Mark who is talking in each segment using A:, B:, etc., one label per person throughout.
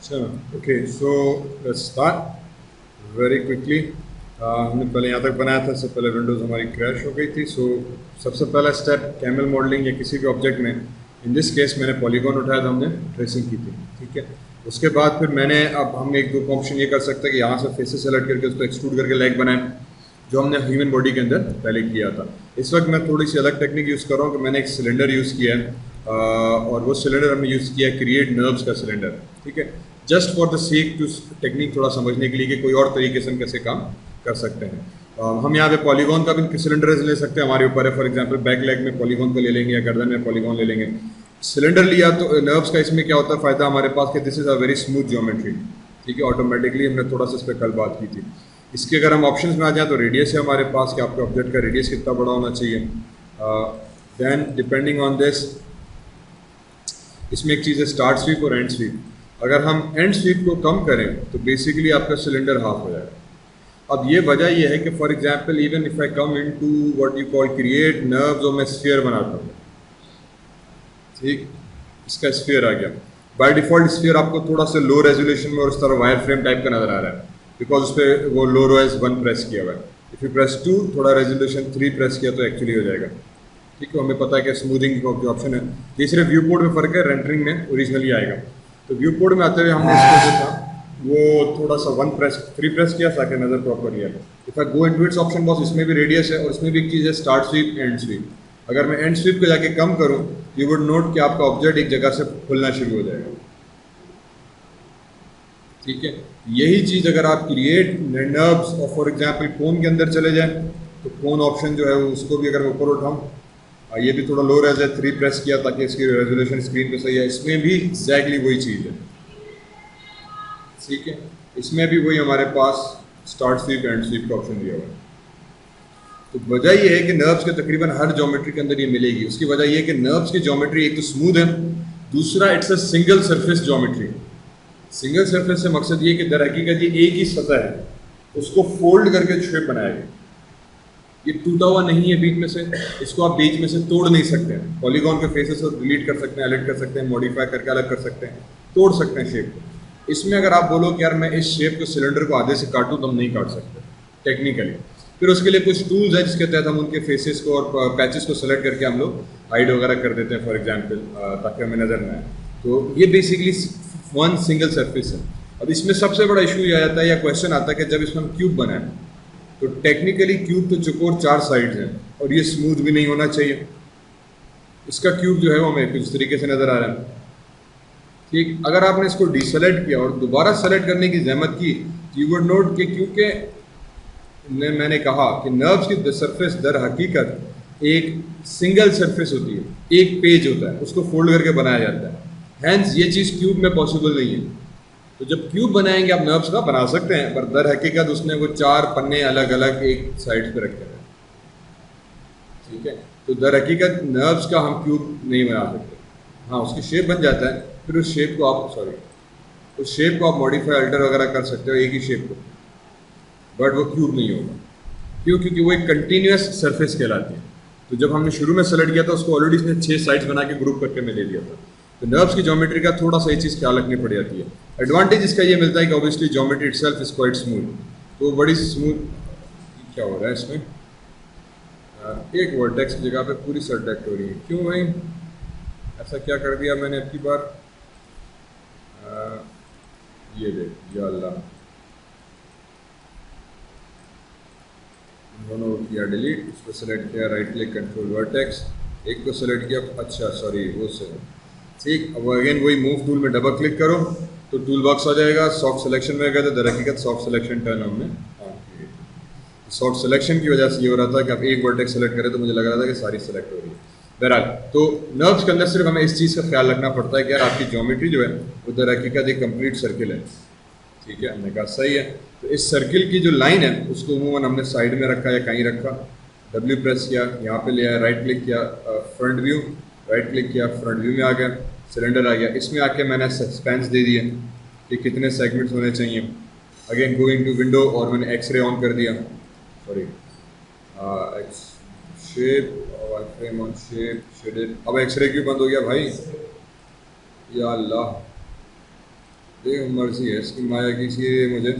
A: Sure. Okay, so let's start very quickly. हमने पहले यहाँ तक बनाया था, इससे पहले विंडोज़ हमारी क्रैश हो गई थी. सो सबसे पहला स्टेप कैमल मॉडलिंग या किसी भी ऑब्जेक्ट में, इन दिस केस मैंने पॉलीगॉन उठाया था, हमने ट्रेसिंग की थी. ठीक है. उसके बाद फिर मैंने, अब हम एक दो ऑप्शन ये कर सकते हैं कि यहाँ से फेसेस सेलेक्ट करके उसको एक्सट्रूड करके लेग बनाए, जो हमने ह्यूमन बॉडी के अंदर पहले किया था. इस वक्त मैं थोड़ी सी अलग टेक्निक यूज़ कर रहा हूँ कि मैंने एक सिलेंडर यूज़ किया है, और वो सिलेंडर हमने यूज़ किया है क्रिएट नर्व्स का सिलेंडर. ठीक है. Just for the sake to technique थोड़ा समझने के लिए कि कोई और तरीके से हम कैसे काम कर सकते हैं. हम यहाँ पे पॉलीगॉन का भी सिलेंडर ले सकते हैं, हमारे ऊपर है. फॉर एग्जांपल बैक लेग में पॉलीगॉन को ले लेंगे या गर्दन में पॉलीगॉन ले लेंगे. सिलेंडर लिया तो नर्व्स का इसमें क्या होता है फ़ायदा हमारे पास कि this is a very smooth geometry. ठीक है. ऑटोमेटिकली हमने थोड़ा सा इस पर कल बात की थी. इसके अगर हम ऑप्शंस में आ जाएँ तो रेडियस है हमारे पास कि आपके ऑब्जेक्ट का रेडियस कितना बड़ा होना चाहिए. देन डिपेंडिंग ऑन दिस, इसमें एक चीज़ है स्टार्ट स्वीप और एंड स्वीप. अगर हम एंड स्वीप को कम करें तो बेसिकली आपका सिलेंडर हाफ हो जाएगा. अब ये वजह ये है कि for example even if I come into what you call create nerves, और मैं स्फीयर बनाता हूँ. ठीक. इसका स्फीयर आ गया. बाय डिफॉल्ट स्फीयर आपको थोड़ा सा लो रेजोल्यूशन में और उस तरह वायर फ्रेम टाइप का नजर आ रहा है, बिकॉज उस पर वो लो रोएस 1 प्रेस किया हुआ है. इफ़ यू प्रेस 2, थोड़ा रेजोल्यूशन 3 प्रेस किया तो एक्चुअली हो जाएगा. ठीक है. हमें पता है कि स्मूथिंग का ऑप्शन है. तीसरे व्यू पोर्ट में फ़र्क है, रेंडरिंग में ओरिजिनली आएगा. तो व्यू पोर्ट में आते हुए हमने इसको जो था वो थोड़ा सा 1 प्रेस 3 प्रेस किया ताकि नज़र प्रॉपर ही आए. If I go into its option box, इसमें भी रेडियस है और इसमें भी एक चीज़ है स्टार्ट स्वीप एंड स्वीप. अगर मैं एंड स्वीप को जाके कम करूँ, यू वुड नोट कि आपका ऑब्जेक्ट एक जगह से खुलना शुरू हो जाएगा. ठीक है. यही चीज़ अगर आप क्रिएट नर्व्स और फॉर एग्जाम्पल कोन के अंदर चले जाएँ तो कोन ऑप्शन जो है उसको भी अगर मैं ऊपर उठाऊँ, ये भी थोड़ा लो रेज है, 3 प्रेस किया ताकि इसकी रेजोल्यूशन स्क्रीन पे सही है. इसमें भी एग्जैक्टली वही चीज़ है. ठीक है. इसमें भी वही हमारे पास स्टार्ट स्वीप एंड स्वीप का ऑप्शन दिया हुआ है. तो वजह ये है कि नर्व्स के तकरीबन हर ज्योमेट्री के अंदर ये मिलेगी. उसकी वजह ये है कि नर्व्स की ज्योमेट्री एक तो स्मूथ है, दूसरा it's a single surface geometry. Single surface से मकसद ये कि दर हकीकत ये एक ही सतह है, उसको फोल्ड करके शेप बनाया गया. ये टूटा हुआ नहीं है बीच में से, इसको आप बीच में से तोड़ नहीं सकते हैं. पॉलीगॉन के फेसेस को डिलीट कर सकते हैं, एडिट कर सकते हैं, मॉडिफाई करके अलग कर सकते हैं, तोड़ सकते हैं शेप को. इसमें अगर आप बोलो कि यार मैं इस शेप को सिलेंडर को आधे से काटूं तो हम नहीं काट सकते टेक्निकली. फिर उसके लिए कुछ टूल्स है जिसके तहत हम उनके फेसेस को और पैचेस को सेलेक्ट करके हम लोग हाइड वगैरह कर देते हैं फॉर एग्जाम्पल, ताकि हमें नज़र न आए. तो ये बेसिकली वन सिंगल सरफेस है. अब इसमें सबसे बड़ा इशू ये आ जाता है या क्वेश्चन आता है कि जब इसमें हम क्यूब बनाएं तो टेक्निकली क्यूब तो चौकोर 4 साइड्स हैं और ये स्मूथ भी नहीं होना चाहिए. इसका क्यूब जो है वो हमें कुछ तरीके से नज़र आ रहा है. ठीक. अगर आपने इसको डिसेलेक्ट किया और दोबारा सेलेक्ट करने की जहमत की, यू वुड नोट कि क्योंकि मैंने कहा कि नर्व्स की सरफेस दर हकीकत एक सिंगल सरफेस होती है, एक पेज होता है, उसको फोल्ड करके बनाया जाता है. हैंस ये चीज़ क्यूब में पॉसिबल नहीं है. तो जब क्यूब बनाएंगे आप नर्व्स का बना सकते हैं, पर दर हकीकत उसने वो 4 पन्ने अलग अलग एक साइड पे रखे हैं. ठीक है. तो दर हकीकत नर्व्स का हम क्यूब नहीं बना सकते. हाँ, उसकी शेप बन जाता है, फिर उस शेप को आप उस शेप को आप मॉडिफाई अल्टर वगैरह कर सकते हो, एक ही शेप को, बट वो क्यूब नहीं होगा. क्यों? क्योंकि वो एक कंटिन्यूस सरफेस कहलाती है. तो जब हमने शुरू में सेलेक्ट किया था उसको ऑलरेडी इसने 6 साइड्स बना के ग्रुप करके मैं ले लिया था. तो नर्व्स की ज्योमेट्री का थोड़ा सा ये चीज़ ख्याल रखनी पड़ जाती है. एडवांटेज इसका ये मिलता है कि obviously geometry itself is quite smooth. तो बड़ी स्मूथ. क्या हो रहा है इसमें? एक वर्टेक्स की जगह पे पूरी सब्ट्रैक्ट हो रही है. क्यों भाई ऐसा क्या कर दिया मैंने अब की बार? ये देख या अल्लाह, दोनों किया डिलीट, इसको सेलेक्ट किया, राइट क्लिक कंट्रोल वर्टेक्स, एक को सेलेक्ट किया, अच्छा सॉरी वो से. ठीक. अब अगेन वही मूव टूल में डबल क्लिक करो तो टूल बॉक्स आ जाएगा. सॉफ्ट सिलेक्शन में गए तो दर हकीकत सॉफ्ट सिलेक्शन टर्न हमने सॉफ्ट सिलेक्शन की वजह से ये हो रहा था कि आप एक वर्टेक्स सेलेक्ट करें तो मुझे लग रहा था कि सारी सेलेक्ट हो रही है. बहरहाल, तो नर्व्स के अंदर सिर्फ हमें इस चीज़ का ख्याल रखना पड़ता है कि यार आपकी ज्योमेट्री जो है वो दर हकीकत एक कंप्लीट सर्किल है. ठीक है. हमने कहा सही है. तो इस सर्किल की जो लाइन है उसको अमूमन हमने साइड में रखा या कहीं रखा. डब्ल्यू प्रेस किया, यहाँ पे ले आया, राइट क्लिक किया, फ्रंट व्यू, राइट क्लिक किया, फ्रंट व्यू में आ गया, सिलेंडर आ गया. इसमें आके मैंने सस्पेंस दे दिया कि कितने सेगमेंट्स होने चाहिए. अगेन गो इनटू विंडो और मैंने एक्सरे ऑन कर दिया. सॉरी, शेप और फ्रेम ऑन शेप शेडेड. अब एक्सरे क्यों बंद हो गया भाई? या अल्लाह, ये मर्जी है इसकी माया की, इसलिए मुझे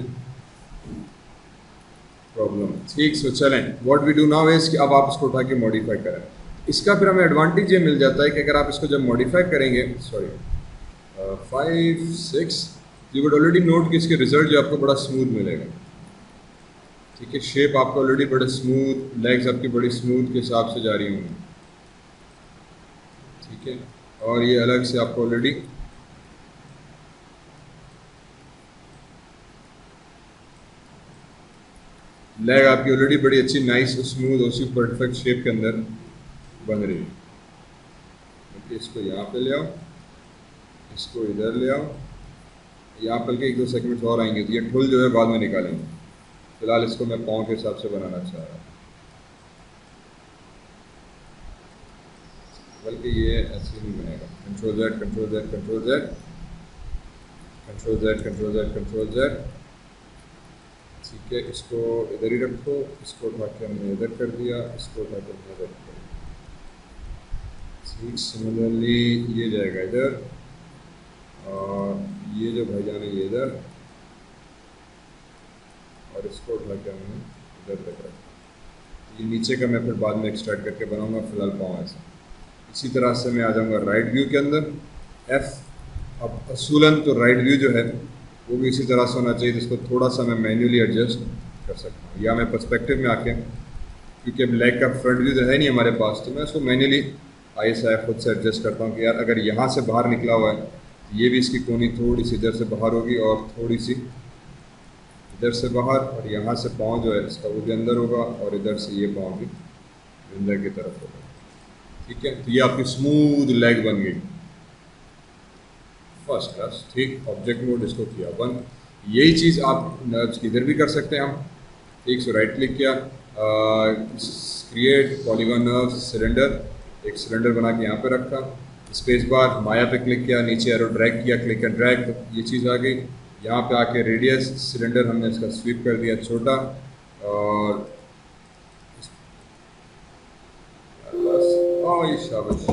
A: प्रॉब्लम। ठीक, सो चलें, what we do now is कि अब आप इसको उठा के मॉडिफाई करें। इसका फिर हमें एडवांटेज ये मिल जाता है कि अगर आप इसको जब मॉडिफाई करेंगे, sorry 5 6, you would already note कि इसके रिजल्ट जो आपको बड़ा स्मूथ मिलेगा। ठीक है, शेप आपको ऑलरेडी बड़े स्मूथ, लेग्स आपकी बड़ी स्मूथ के हिसाब से जा रही होंगी। ठीक है, और ये अलग से आपको ऑलरेडी लेग आपकी ऑलरेडी बड़ी अच्छी नाइस स्मूथ उसी परफेक्ट शेप के अंदर बन रही है। ओके, इसको यहाँ पे ले आओ, इसको इधर ले आओ, यहाँ पर के 1-2 सेकंड्स और आएंगे तो ये ठुल जो है बाद में निकालेंगे। फिलहाल इसको मैं पाँव के हिसाब से बनाना चाह रहा हूँ, बल्कि ये ऐसे नहीं बनेगा। Control Z, control Z, control Z, control Z, control Z, control Z। ठीक है, इसको इधर ही रखो, इसको उठा के हमने इधर कर दिया, इसको उठा के हमने इधर कर दिया। ठीक, सिमिलरली ये जाएगा इधर, और ये जो भाईजान है ये इधर, और इसको उठा के हमने इधर तक रखा। ये नीचे का मैं फिर बाद में एक्सट्रैक्ट करके बनाऊंगा, फिलहाल पाँव ऐसा। इसी तरह से मैं आ जाऊँगा राइट व्यू के अंदर, F। अब असूलन तो राइट व्यू जो है वो भी इसी तरह से होना चाहिए, जिसको थोड़ा सा मैं मैन्युअली एडजस्ट कर सकता हूँ, या मैं पर्सपेक्टिव में आके, क्योंकि अब लेग का फ्रंट व्यू तो है नहीं हमारे पास, तो मैं उसको मैन्युअली ISI खुद से एडजस्ट करता हूँ कि यार अगर यहाँ से बाहर निकला हुआ है तो ये भी इसकी कोनी थोड़ी सी इधर से बाहर होगी और थोड़ी सी इधर से बाहर, और यहाँ से पाँव जो है इसका वो भी अंदर होगा, और इधर से ये पाँव भी अंदर की तरफ होगा। ठीक है, तो ये आपकी स्मूथ लेग बन गई, फर्स्ट क्लास। ठीक, ऑब्जेक्ट मोड इसको किया बंद। यही चीज़ आप नर्व्स की इधर भी कर सकते हैं हम। ठीक, सो राइट क्लिक किया, क्रिएट पॉलीगॉन नर्व सिलेंडर, एक सिलेंडर बना के यहाँ पे रखा, स्पेस बार माया पे क्लिक किया, नीचे एरो ड्रैग किया, क्लिक एंड ड्रैग, तो ये चीज़ आ गई। यहाँ पे आके रेडियस सिलेंडर हमने इसका स्वीप कर दिया छोटा, और बस ये शाबाश।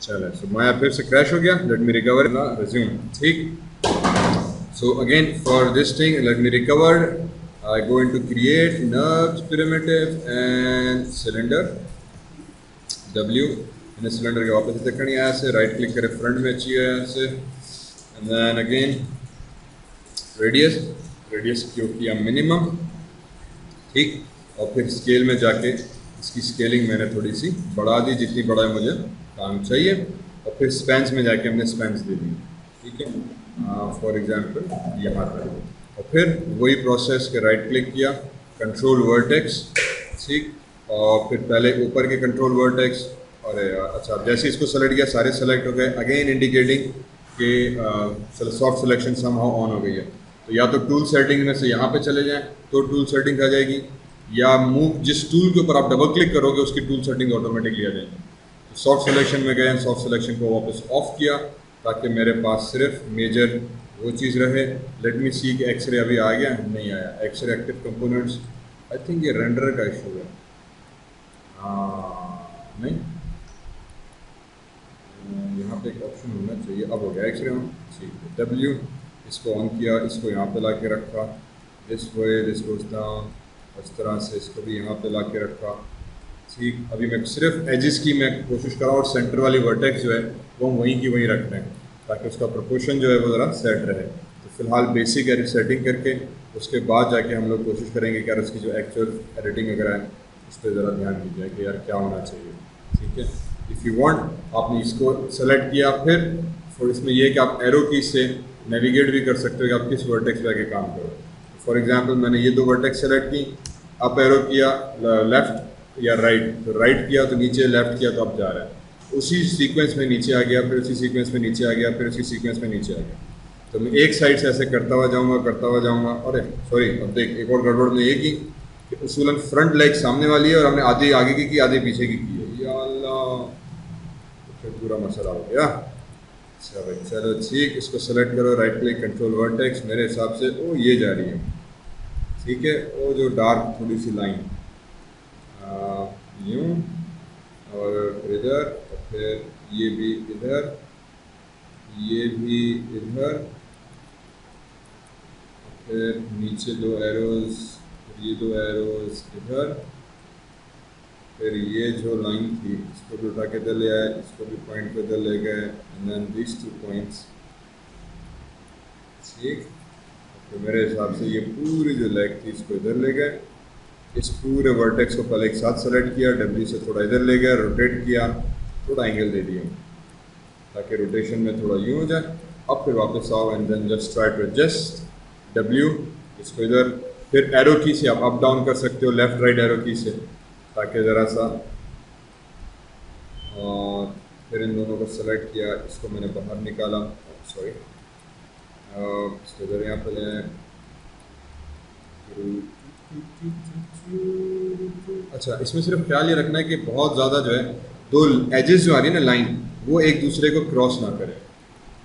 A: चलो, सो माया फिर से क्रैश हो गया, लेट मी रिकवर ना, रिज्यूम। ठीक, so again for this thing let me recover, I go into create nerves primitive and cylinder W। मैंने सिलेंडर के वापस देखनी है ऐसे, राइट क्लिक करें फ्रंट में अच्छी है ऐसे, and then again radius, radius क्यों किया मिनिमम। ठीक, और फिर स्केल में जाके इसकी स्केलिंग मैंने थोड़ी सी बढ़ा दी, जितनी बड़ा मुझे काम चाहिए, और फिर स्पेंस में जाके हमने स्पेंस दे दी। ठीक है, फॉर एग्जांपल यहाँ पर, और फिर वही प्रोसेस के राइट क्लिक किया, कंट्रोल वर्टेक्स। ठीक, और फिर पहले ऊपर के कंट्रोल वर्टेक्स, और अच्छा जैसे इसको सेलेक्ट किया सारे सेलेक्ट हो गए, अगेन इंडिकेटिंग कि सॉफ्ट सिलेक्शन समहाउ ऑन हो गई है। तो या तो टूल सेटिंग में से यहाँ पे चले जाएं तो टूल सेटिंग आ जाएगी, या मूव जिस टूल के ऊपर आप डबल क्लिक करोगे उसकी टूल सेटिंग ऑटोमेटिकली आ जाएगी। तो सॉफ्ट सिलेक्शन में गए, सॉफ्ट सिलेक्शन को वापस ऑफ किया ताकि मेरे पास सिर्फ मेजर वो चीज़ रहे। लेट मी सी कि एक्सरे अभी आ गया, नहीं आया x ray active components. I think ये रेंडर का इशू है, नहीं, यहाँ पे एक ऑप्शन होना चाहिए, अब हो गया एक्सरे ऑन। ठीक है, W, इसको ऑन किया, इसको यहाँ पे ला के रखा, this way this goes down, इस तरह से इसको भी यहाँ पे ला के रखा। ठीक, अभी मैं सिर्फ एजेस की मैं कोशिश कर रहा हूँ, और सेंटर वाली वर्टेक्स जो है वो हम वहीं की वहीं रखते हैं ताकि उसका प्रोपोर्शन जो है वो ज़रा सेट रहे। तो फिलहाल बेसिक एडिट सेटिंग करके उसके बाद जाके हम लोग कोशिश करेंगे कि यार उसकी जो एक्चुअल एडिटिंग वगैरह है उस पर ज़रा ध्यान दीजिए कि यार क्या होना चाहिए। ठीक है, इफ़ यू वांट, आपने इसको सेलेक्ट किया, फिर इसमें यह कि आप एरो की से नेविगेट भी कर सकते हो कि आप किस वर्टेक्स पे आके काम करो। फॉर एग्जांपल मैंने ये 2 वर्टेक्स सेलेक्ट की, अप एरो किया लेफ़्ट या राइट, तो राइट किया तो नीचे, लेफ़्ट किया तो अप जा रहा है, उसी सीक्वेंस में नीचे आ गया, फिर उसी सीक्वेंस में नीचे आ गया, फिर उसी सीक्वेंस में नीचे आ गया। तो मैं एक साइड से ऐसे करता हुआ जाऊँगा। अरे सॉरी, अब देख एक और गड़बड़ में ये की कि उसूलन फ्रंट लेग सामने वाली है और हमने आधी आगे की आधी पीछे की है, या अल्लाह, तो फिर पूरा मसला हो गया। अच्छा भाई, चलो ठीक, इसको सेलेक्ट करो, राइट क्लिक, कंट्रोल वर्टेक्स, मेरे हिसाब से वो ये जा रही है। ठीक है, वो जो डार्क थोड़ी सी लाइन, यूँ, और फिर इधर, और फिर ये भी इधर, ये भी इधर, फिर नीचे दो एरोज, फिर ये दो एरोज इधर, फिर ये जो लाइन थी इसको भी उठा के इधर ले आए, इसको भी पॉइंट पे इधर ले गए, एंड देन दीज 2 पॉइंट्स, ठीक। तो मेरे हिसाब से ये पूरी जो लेग थी इसको इधर ले गए, इस पूरे वर्टेक्स को पहले एक साथ सेलेक्ट किया, डब्ल्यू से थोड़ा इधर ले गया, रोटेट किया, थोड़ा एंगल दे दिया ताकि रोटेशन में थोड़ा यूँ हो जाए। अब फिर वापस आओ and then just try to adjust W, इसको इधर, फिर एरो की से आप अप डाउन कर सकते हो, लेफ्ट राइट एरो की से, ताकि ज़रा सा, और फिर इन दोनों को सेलेक्ट किया, इसको मैंने बाहर निकाला, सॉरी, इसको इधर यहाँ पर ले, अच्छा इसमें सिर्फ ख्याल ये रखना है कि बहुत ज़्यादा जो है दो एजेस जो आ रही है ना लाइन, वो एक दूसरे को क्रॉस ना करें,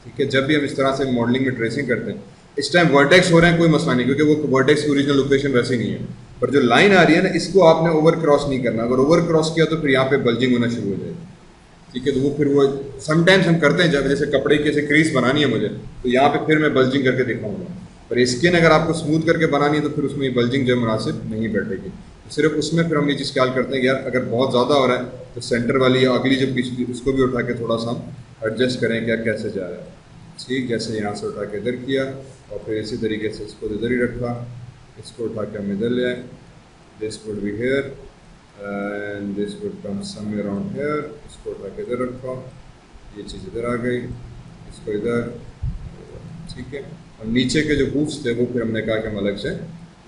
A: ठीक है। जब भी हम इस तरह से मॉडलिंग में ट्रेसिंग करते हैं, इस टाइम वर्टेक्स हो रहे हैं कोई मसला नहीं, क्योंकि वो वर्टेक्स की ओरिजिनल लोकेशन वैसे नहीं है, पर जो लाइन आ रही है ना इसको आपने ओवर क्रॉस नहीं करना, अगर ओवर क्रॉस किया तो फिर यहाँ पे बल्जिंग होना शुरू हो जाएगी, ठीक है। तो वो फिर वो समटाइम्स हम करते हैं, जब जैसे कपड़े की ऐसे क्रीज बनानी है मुझे, तो यहाँ पे फिर मैं बल्जिंग करके दिखाऊंगा, पर स्किन अगर आपको स्मूथ करके बनानी है तो फिर उसमें बल्जिंग जो मुनासिब नहीं बैठेगी। तो सिर्फ उसमें फिर हम ये चीज़ ख्याल करते हैं कि यार अगर बहुत ज़्यादा हो रहा है तो सेंटर वाली या अगली जो पिछली उसको भी उठा के थोड़ा सा हम एडजस्ट करें क्या कैसे जा रहा है, ठीक। जैसे यहाँ से उठा के इधर किया, और फिर इसी तरीके से इसको इधर ही रखा, इसको उठा के हम इधर ले आए, this would be here and this would come somewhere around here, इसको उठा के इधर रखा, ये चीज़ इधर आ गई, इसको इधर, ठीक है। और नीचे के जो हूफ्स थे वो फिर हमने कहा कि हम अलग से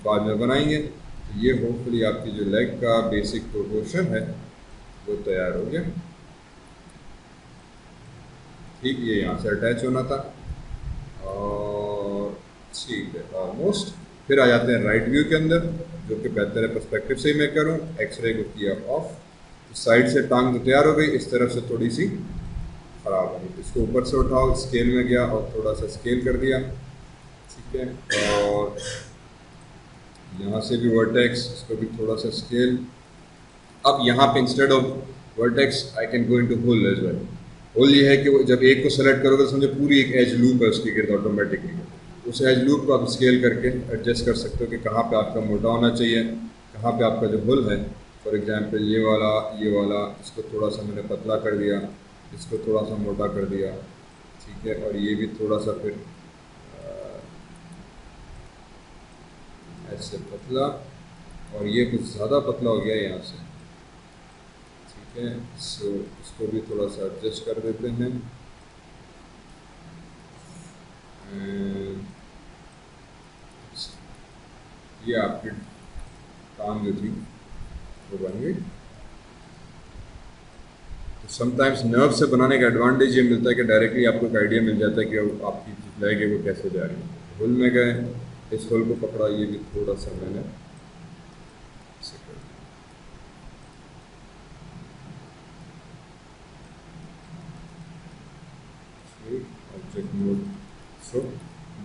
A: बाद में बनाएंगे। तो ये होपफुली आपकी जो लेग का बेसिक प्रोपोर्शन है वो तैयार हो गया, ठीक। ये यहाँ से अटैच होना था, और ठीक है ऑलमोस्ट। फिर आ जाते हैं राइट व्यू के अंदर, जो कि बेहतर है पर्सपेक्टिव से ही मैं करूँ, एक्सरे को किया ऑफ, तो साइड से टांग तो तैयार हो गई, इस तरफ से थोड़ी सी ख़राब हो गई, इसको ऊपर से उठाओ, स्केल में गया और थोड़ा सा स्केल कर दिया, ठीक है। और यहाँ से भी वर्टेक्स, इसको भी थोड़ा सा स्केल। अब यहाँ पे instead of vertex I can go into whole edge as. Whole ये है कि वो जब एक को सेलेक्ट करोगे तो समझो पूरी एक एज लूप है उसकी गिर्द ऑटोमेटिकली, उस एज लूप को आप स्केल करके एडजस्ट कर सकते हो कि कहाँ पे आपका मोटा होना चाहिए, कहाँ पे आपका जो होल है। फॉर एग्जांपल ये वाला इसको थोड़ा सा मैंने पतला कर दिया, इसको थोड़ा सा मोटा कर दिया, ठीक है। और ये भी थोड़ा सा फिर ऐसे पतला, और ये कुछ ज़्यादा पतला हो गया यहाँ से, ठीक है। सो इसको भी थोड़ा सा एडजस्ट कर देते हैं, ये आपकी टांग जो थी वो बन गई। तो समटाइम्स नर्व से बनाने का एडवांटेज ये मिलता है कि डायरेक्टली आपको एक आइडिया मिल जाता है कि आपकी लेग है वो कैसे जा रही है। होल में गए, इस होल को पकड़ा, ये भी थोड़ा सा मैंने ऐसे कर दिया, ऑब्जेक्ट मोड। सो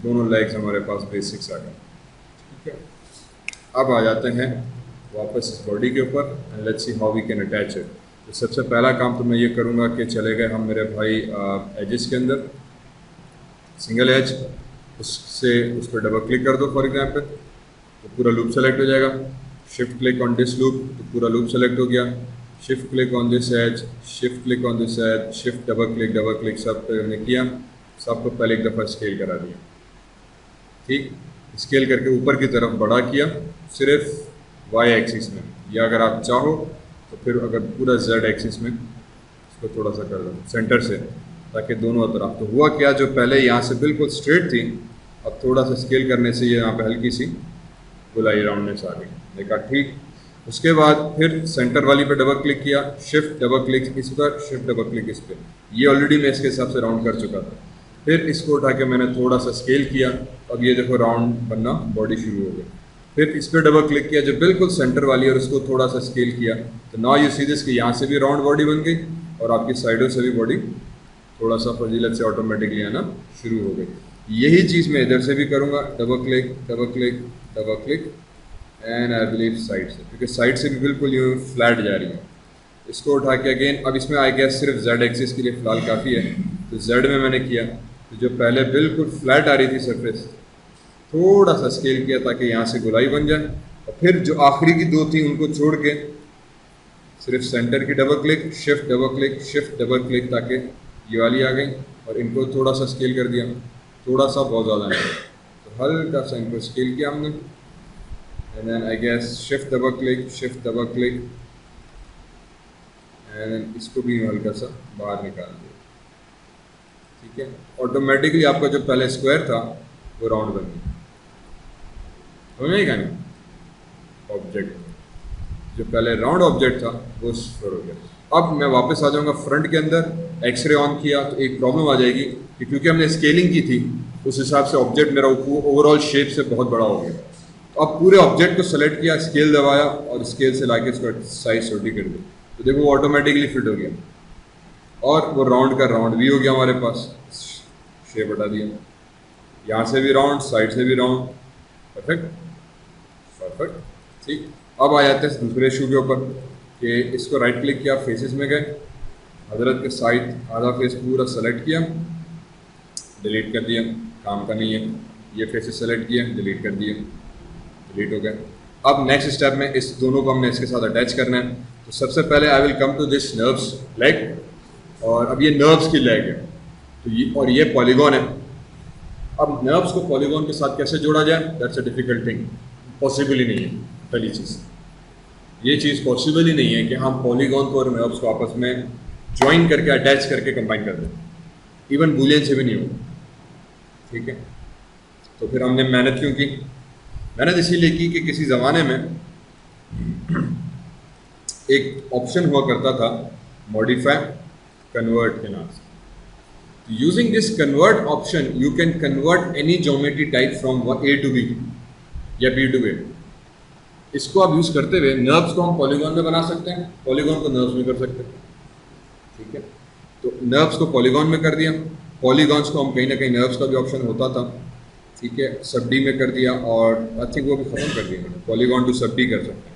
A: दोनों लेग्स हमारे पास बेसिक्स आ गए, ठीक है। अब आ जाते हैं वापस इस बॉडी के ऊपर, and let's see how we can attach it. तो सबसे पहला काम तो मैं ये करूँगा कि चले गए हम मेरे भाई एजेस के अंदर, सिंगल एज, उससे उस पर डबल क्लिक कर दो फॉर एग्जांपल, तो पूरा लूप सेलेक्ट हो जाएगा। Shift click on this loop, तो पूरा लूप सेलेक्ट हो गया। Shift click on this edge, shift click on this edge, shift double click सब पे हमने किया, सबको पहले एक दफ़ा स्केल करा दिया, ठीक। स्केल करके ऊपर की तरफ बड़ा किया सिर्फ वाई एक्सिस में, या अगर आप चाहो तो फिर अगर पूरा जेड एक्सिस में इसको थोड़ा सा कर दो सेंटर से, ताकि दोनों तरफ। तो हुआ क्या, जो पहले यहाँ से बिल्कुल स्ट्रेट थी, अब थोड़ा सा स्केल करने से ये यहाँ पे हल्की सी गोलाई राउंडनेस आ गई, देखा, ठीक। उसके बाद फिर सेंटर वाली पे डबल क्लिक किया, शिफ्ट डबल क्लिक इस पर, शिफ्ट डबल क्लिक इस पर, ये ऑलरेडी मैं इसके हिसाब से राउंड कर चुका था। फिर इसको उठा के मैंने थोड़ा सा स्केल किया, अब ये देखो राउंड बनना बॉडी शुरू हो गई। फिर इस पर डबल क्लिक किया जो बिल्कुल सेंटर वाली, और उसको थोड़ा सा स्केल किया, तो नाउ यू सी दिस कि यहाँ से भी राउंड बॉडी बन गई, और आपकी साइडों से भी बॉडी थोड़ा सा फजीलत से ऑटोमेटिकली आना शुरू हो गई। यही चीज़ मैं इधर से भी करूँगा, double click double click double click, and I believe side से, क्योंकि साइड से भी बिल्कुल यूँ फ्लैट जा रही है। इसको उठा के अगेन, अब इसमें आई गैस सिर्फ जेड एक्सिस के लिए फ़िलहाल काफ़ी है, तो जेड में मैंने किया, तो जो पहले बिल्कुल फ्लैट आ रही थी सरफेस, थोड़ा सा स्केल किया ताकि यहाँ से गोलाई बन जाए, और फिर जो आखिरी की दो थी उनको छोड़ के सिर्फ सेंटर की double click, shift double click, ताकि ये वाली आ गई, और इनको थोड़ा सा स्केल कर दिया, थोड़ा सा, बहुत ज़्यादा नहीं, तो हल्का सा इनको स्केल किया हमने, and then I guess shift double click, and then इसको भी हल्का सा बाहर निकाल दिया। ठीक है, ऑटोमेटिकली आपका जो पहले स्क्वायर था वो राउंड बन गया, समझ में क्या नहीं? ऑब्जेक्ट जो पहले राउंड ऑब्जेक्ट था वो स्क्वायर हो गया। अब मैं वापस आ जाऊंगा फ्रंट के अंदर, एक्सरे ऑन किया तो एक प्रॉब्लम आ जाएगी कि क्योंकि हमने स्केलिंग की थी उस हिसाब से ऑब्जेक्ट मेरा ओवरऑल शेप से बहुत बड़ा हो गया। तो अब पूरे ऑब्जेक्ट को सेलेक्ट किया, स्केल दबाया और स्केल से लाके इसको साइज छोटी कर दी, तो देखो वो ऑटोमेटिकली फिट हो गया, और वो राउंड का राउंड भी हो गया हमारे पास, शेप हटा दिया, यहाँ से भी राउंड, साइड से भी राउंड, परफेक्ट। ठीक, अब आ जाते हैं दूसरे इशू के ऊपर कि इसको राइट क्लिक किया, फेसेस में गए, हजरत के साइड आधा फेस पूरा सेलेक्ट किया, डिलीट कर दिया, काम का नहीं है, ये फेसेस सेलेक्ट किया, डिलीट कर दिया, डिलीट हो गए। अब नेक्स्ट स्टेप में इस दोनों को हमने इसके साथ अटैच करना है, तो सबसे पहले I will come to this nurbs leg, और अब ये नर्व्स की लेग है, तो ये और ये पॉलीगॉन है। अब नर्व्स को पॉलीगॉन के साथ कैसे जोड़ा जाए, that's a difficult thing, possible ही नहीं है। पहली चीज़ ये चीज़ पॉसिबल ही नहीं है कि हम पॉलीगॉन को और नर्व्स को आपस में ज्वाइन करके अटैच करके कंबाइन कर दें, इवन बूलियन से भी नहीं होगा। ठीक है, तो फिर हमने मेहनत क्यों की? मेहनत इसीलिए की कि किसी ज़माने में एक ऑप्शन हुआ करता था मॉडिफाई कन्वर्ट के नाम से। Using this convert option you can convert any geometry type from A to B या बी टू ए। इसको आप यूज़ करते हुए नर्व्स को हम पॉलीगॉन में बना सकते हैं, पॉलीगॉन को नर्व्स में कर सकते हैं। ठीक है, तो नर्व्स को पॉलीगॉन में कर दिया, पॉलीगॉन्स को हम कहीं ना कहीं नर्व्स का भी ऑप्शन होता था, ठीक है, सब डी में कर दिया, और आई थिंक वो भी ख़त्म कर दिया मैंने, पॉलीगॉन टू सब डी कर सकते हैं।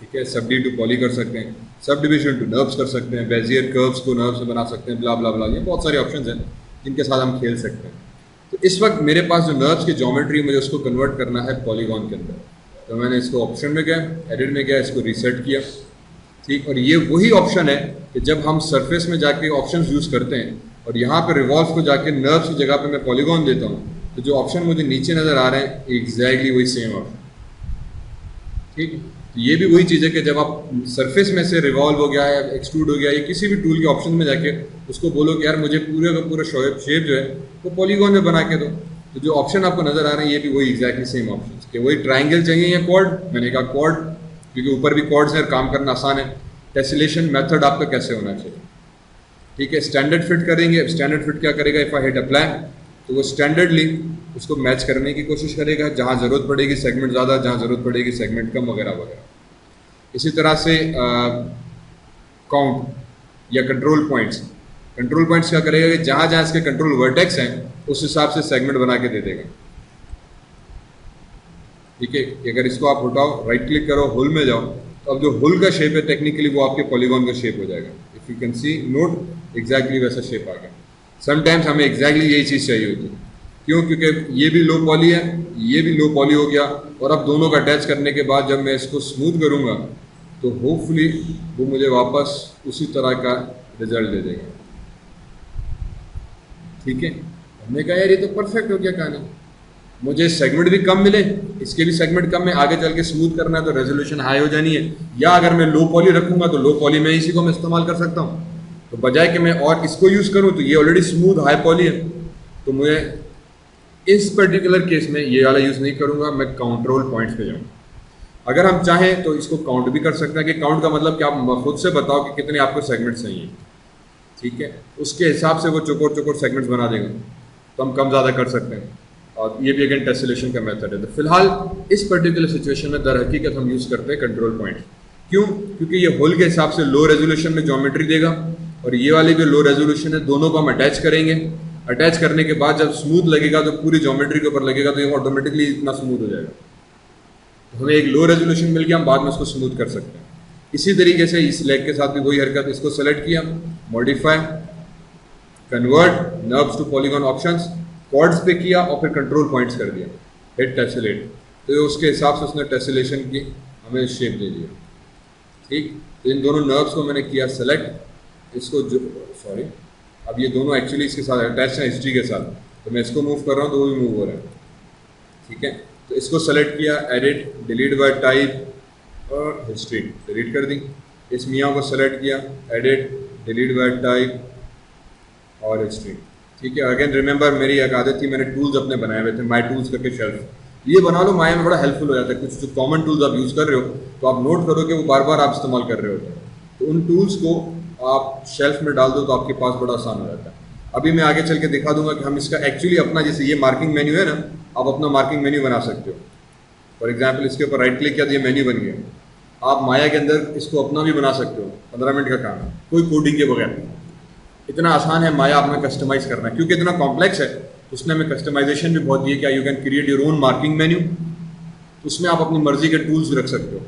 A: ठीक है, सब डी टू पॉली कर सकते हैं, सब डिविजन टू नर्व्स कर सकते हैं, बेजियर कर्व्स को नर्व्स में बना सकते हैं, ब्ला ब्ला ब्ला, ये बहुत सारे ऑप्शन हैं जिनके साथ हम खेल सकते हैं। तो इस वक्त मेरे पास जो नर्व्स की ज्योमेट्री मुझे उसको कन्वर्ट करना है पॉलीगॉन के अंदर, तो मैंने इसको ऑप्शन में गया, एडिट में गया, इसको रीसेट किया। ठीक, और ये वही ऑप्शन है कि जब हम सरफेस में जाके ऑप्शंस यूज़ करते हैं और यहाँ पे रिवॉल्व को जाके नर्व्स की जगह पे मैं पॉलीगॉन देता हूँ, तो जो ऑप्शन मुझे नीचे नज़र आ रहे हैं एग्जैक्टली वही सेम ऑप्शन। ठीक, तो ये भी वही चीज़ है कि जब आप सरफेस में से रिवॉल्व हो गया या एक्सट्रूड हो गया या किसी भी टूल के ऑप्शन में जाके उसको बोलो कि यार मुझे पूरे का पूरा शेप जो है वो पॉलीगॉन में बना के दो, तो जो ऑप्शन आपको नज़र आ रहे हैं ये भी वही एग्जैक्टली सेम ऑप्शन कि वही ट्राइंगल चाहिए या क्वाड, मैंने कहा क्वाड क्योंकि ऊपर भी क्वाड्स हैं, काम करना आसान है। टेस्लेशन मेथड आपका कैसे होना चाहिए? ठीक है, स्टैंडर्ड फिट करेंगे, स्टैंडर्ड फिट क्या करेगा, इफ़ आई हिट अप्लाई तो वो स्टैंडर्डली उसको मैच करने की कोशिश करेगा, जहाँ ज़रूरत पड़ेगी सेगमेंट ज़्यादा, जहाँ ज़रूरत पड़ेगी सेगमेंट कम, वगैरह वगैरह। इसी तरह से काउंट या कंट्रोल पॉइंट्स क्या करेगा कि जहाँ जहाँ इसके कंट्रोल वर्टेक्स हैं उस हिसाब से सेगमेंट बना के दे देगा। ठीक है, कि अगर इसको आप उठाओ, राइट क्लिक करो, होल में जाओ, तो अब जो होल का शेप है टेक्निकली वो आपके पॉलीगॉन का शेप हो जाएगा। If you can see note exactly वैसा शेप आ गया। समटाइम्स हमें एग्जैक्टली यही चीज़ चाहिए होती है, क्यों? क्योंकि ये भी लो पॉली है, ये भी लो पॉली हो गया, और अब दोनों का अटैच करने के बाद जब मैं इसको स्मूथ करूँगा तो होपफुली वो मुझे वापस उसी तरह का रिजल्ट दे देगा। ठीक है, हमने कहा यार ये तो परफेक्ट हो गया कहानी, मुझे सेगमेंट भी कम मिले, इसके भी सेगमेंट कम है, आगे चल के स्मूथ करना है तो रेजोल्यूशन हाई हो जानी है, या अगर मैं लो पॉली रखूँगा तो लो पॉली में इसी को मैं इस्तेमाल कर सकता हूँ, तो बजाय कि मैं और इसको यूज़ करूँ तो ये ऑलरेडी स्मूथ हाई पॉली है, तो मुझे इस पर्टिकुलर केस में ये वाला यूज़ नहीं करूँगा, मैं कंट्रोल पॉइंट्स पे जाऊँ। अगर हम चाहें तो इसको काउंट भी कर सकते हैं, कि काउंट का मतलब कि आप खुद से बताओ कि कितने आपको सेगमेंट्स चाहिए। ठीक है, उसके हिसाब से वो चौकोर चौकोर सेगमेंट्स बना देगा, तो हम कम ज़्यादा कर सकते हैं, और ये भी अगेन टेस्लेशन का मेथड है। तो फिलहाल इस पर्टिकुलर सिचुएशन में दर हकीकत हम यूज़ करते हैं कंट्रोल पॉइंट। क्यों? क्योंकि ये होल के हिसाब से लो रेजोल्यूशन में ज्योमेट्री देगा, और ये वाली जो लो रेजोल्यूशन है दोनों को हम अटैच करेंगे। अटैच करने के बाद जब स्मूथ लगेगा तो पूरी ज्योमेट्री के ऊपर लगेगा, तो ये ऑटोमेटिकली इतना स्मूथ हो जाएगा। तो हमें एक लो रेजोल्यूशन मिल गया, हम बाद में उसको स्मूथ कर सकते हैं। इसी तरीके से इस लेग के साथ भी वही हरकत, इसको सेलेक्ट किया, modify, convert nurbs to polygon options, cords पे किया और फिर कंट्रोल पॉइंट्स कर दिया, हिट टेसलेट, तो उसके हिसाब से उसने टेसलेशन की हमें शेप दे दिया। ठीक, तो इन दोनों नर्व्स को मैंने किया सेलेक्ट, इसको जो सॉरी अब ये दोनों एक्चुअली इसके साथ अटैच है हिस्ट्री के साथ, तो मैं इसको मूव कर रहा हूँ तो वो भी मूव हो रहा है। ठीक है, तो इसको सेलेक्ट किया, एडिट, डिलीट बाय टाइप और हिस्ट्री डिलीट कर दी। इस मियाँ को सेलेक्ट किया, एडिट, डिलीट बाय टाइप और हिस्ट्री। ठीक है, अगेन रिमेंबर मेरी एक आदत थी, मैंने टूल्स अपने बनाए हुए थे, माई टूल्स करके शेल्फ, ये बना लो, माया में बड़ा हेल्पफुल हो जाता है। कुछ जो कॉमन टूल्स आप यूज़ कर रहे हो तो आप नोट करो कि वो बार बार आप इस्तेमाल कर रहे होते हैं, तो उन टूल्स को आप शेल्फ में डाल दो तो आपके पास बड़ा आसान हो जाता है। अभी मैं आगे चल के दिखा दूंगा कि हम इसका एक्चुअली अपना, जैसे ये मार्किंग मेन्यू है ना, आप अपना मार्किंग मेन्यू बना सकते हो। फॉर एग्जाम्पल इसके ऊपर राइट क्लिक किया तो ये मेन्यू बन गया। आप माया के अंदर इसको अपना भी बना सकते हो, 15 मिनट का काम है, कोई कोडिंग के बगैर। इतना आसान है माया आपने कस्टमाइज करना है, क्योंकि इतना कॉम्प्लेक्स है उसने हमें कस्टमाइजेशन भी बहुत दी है। क्या you can create your own marking menu, उसमें आप अपनी मर्जी के टूल्स रख सकते हो।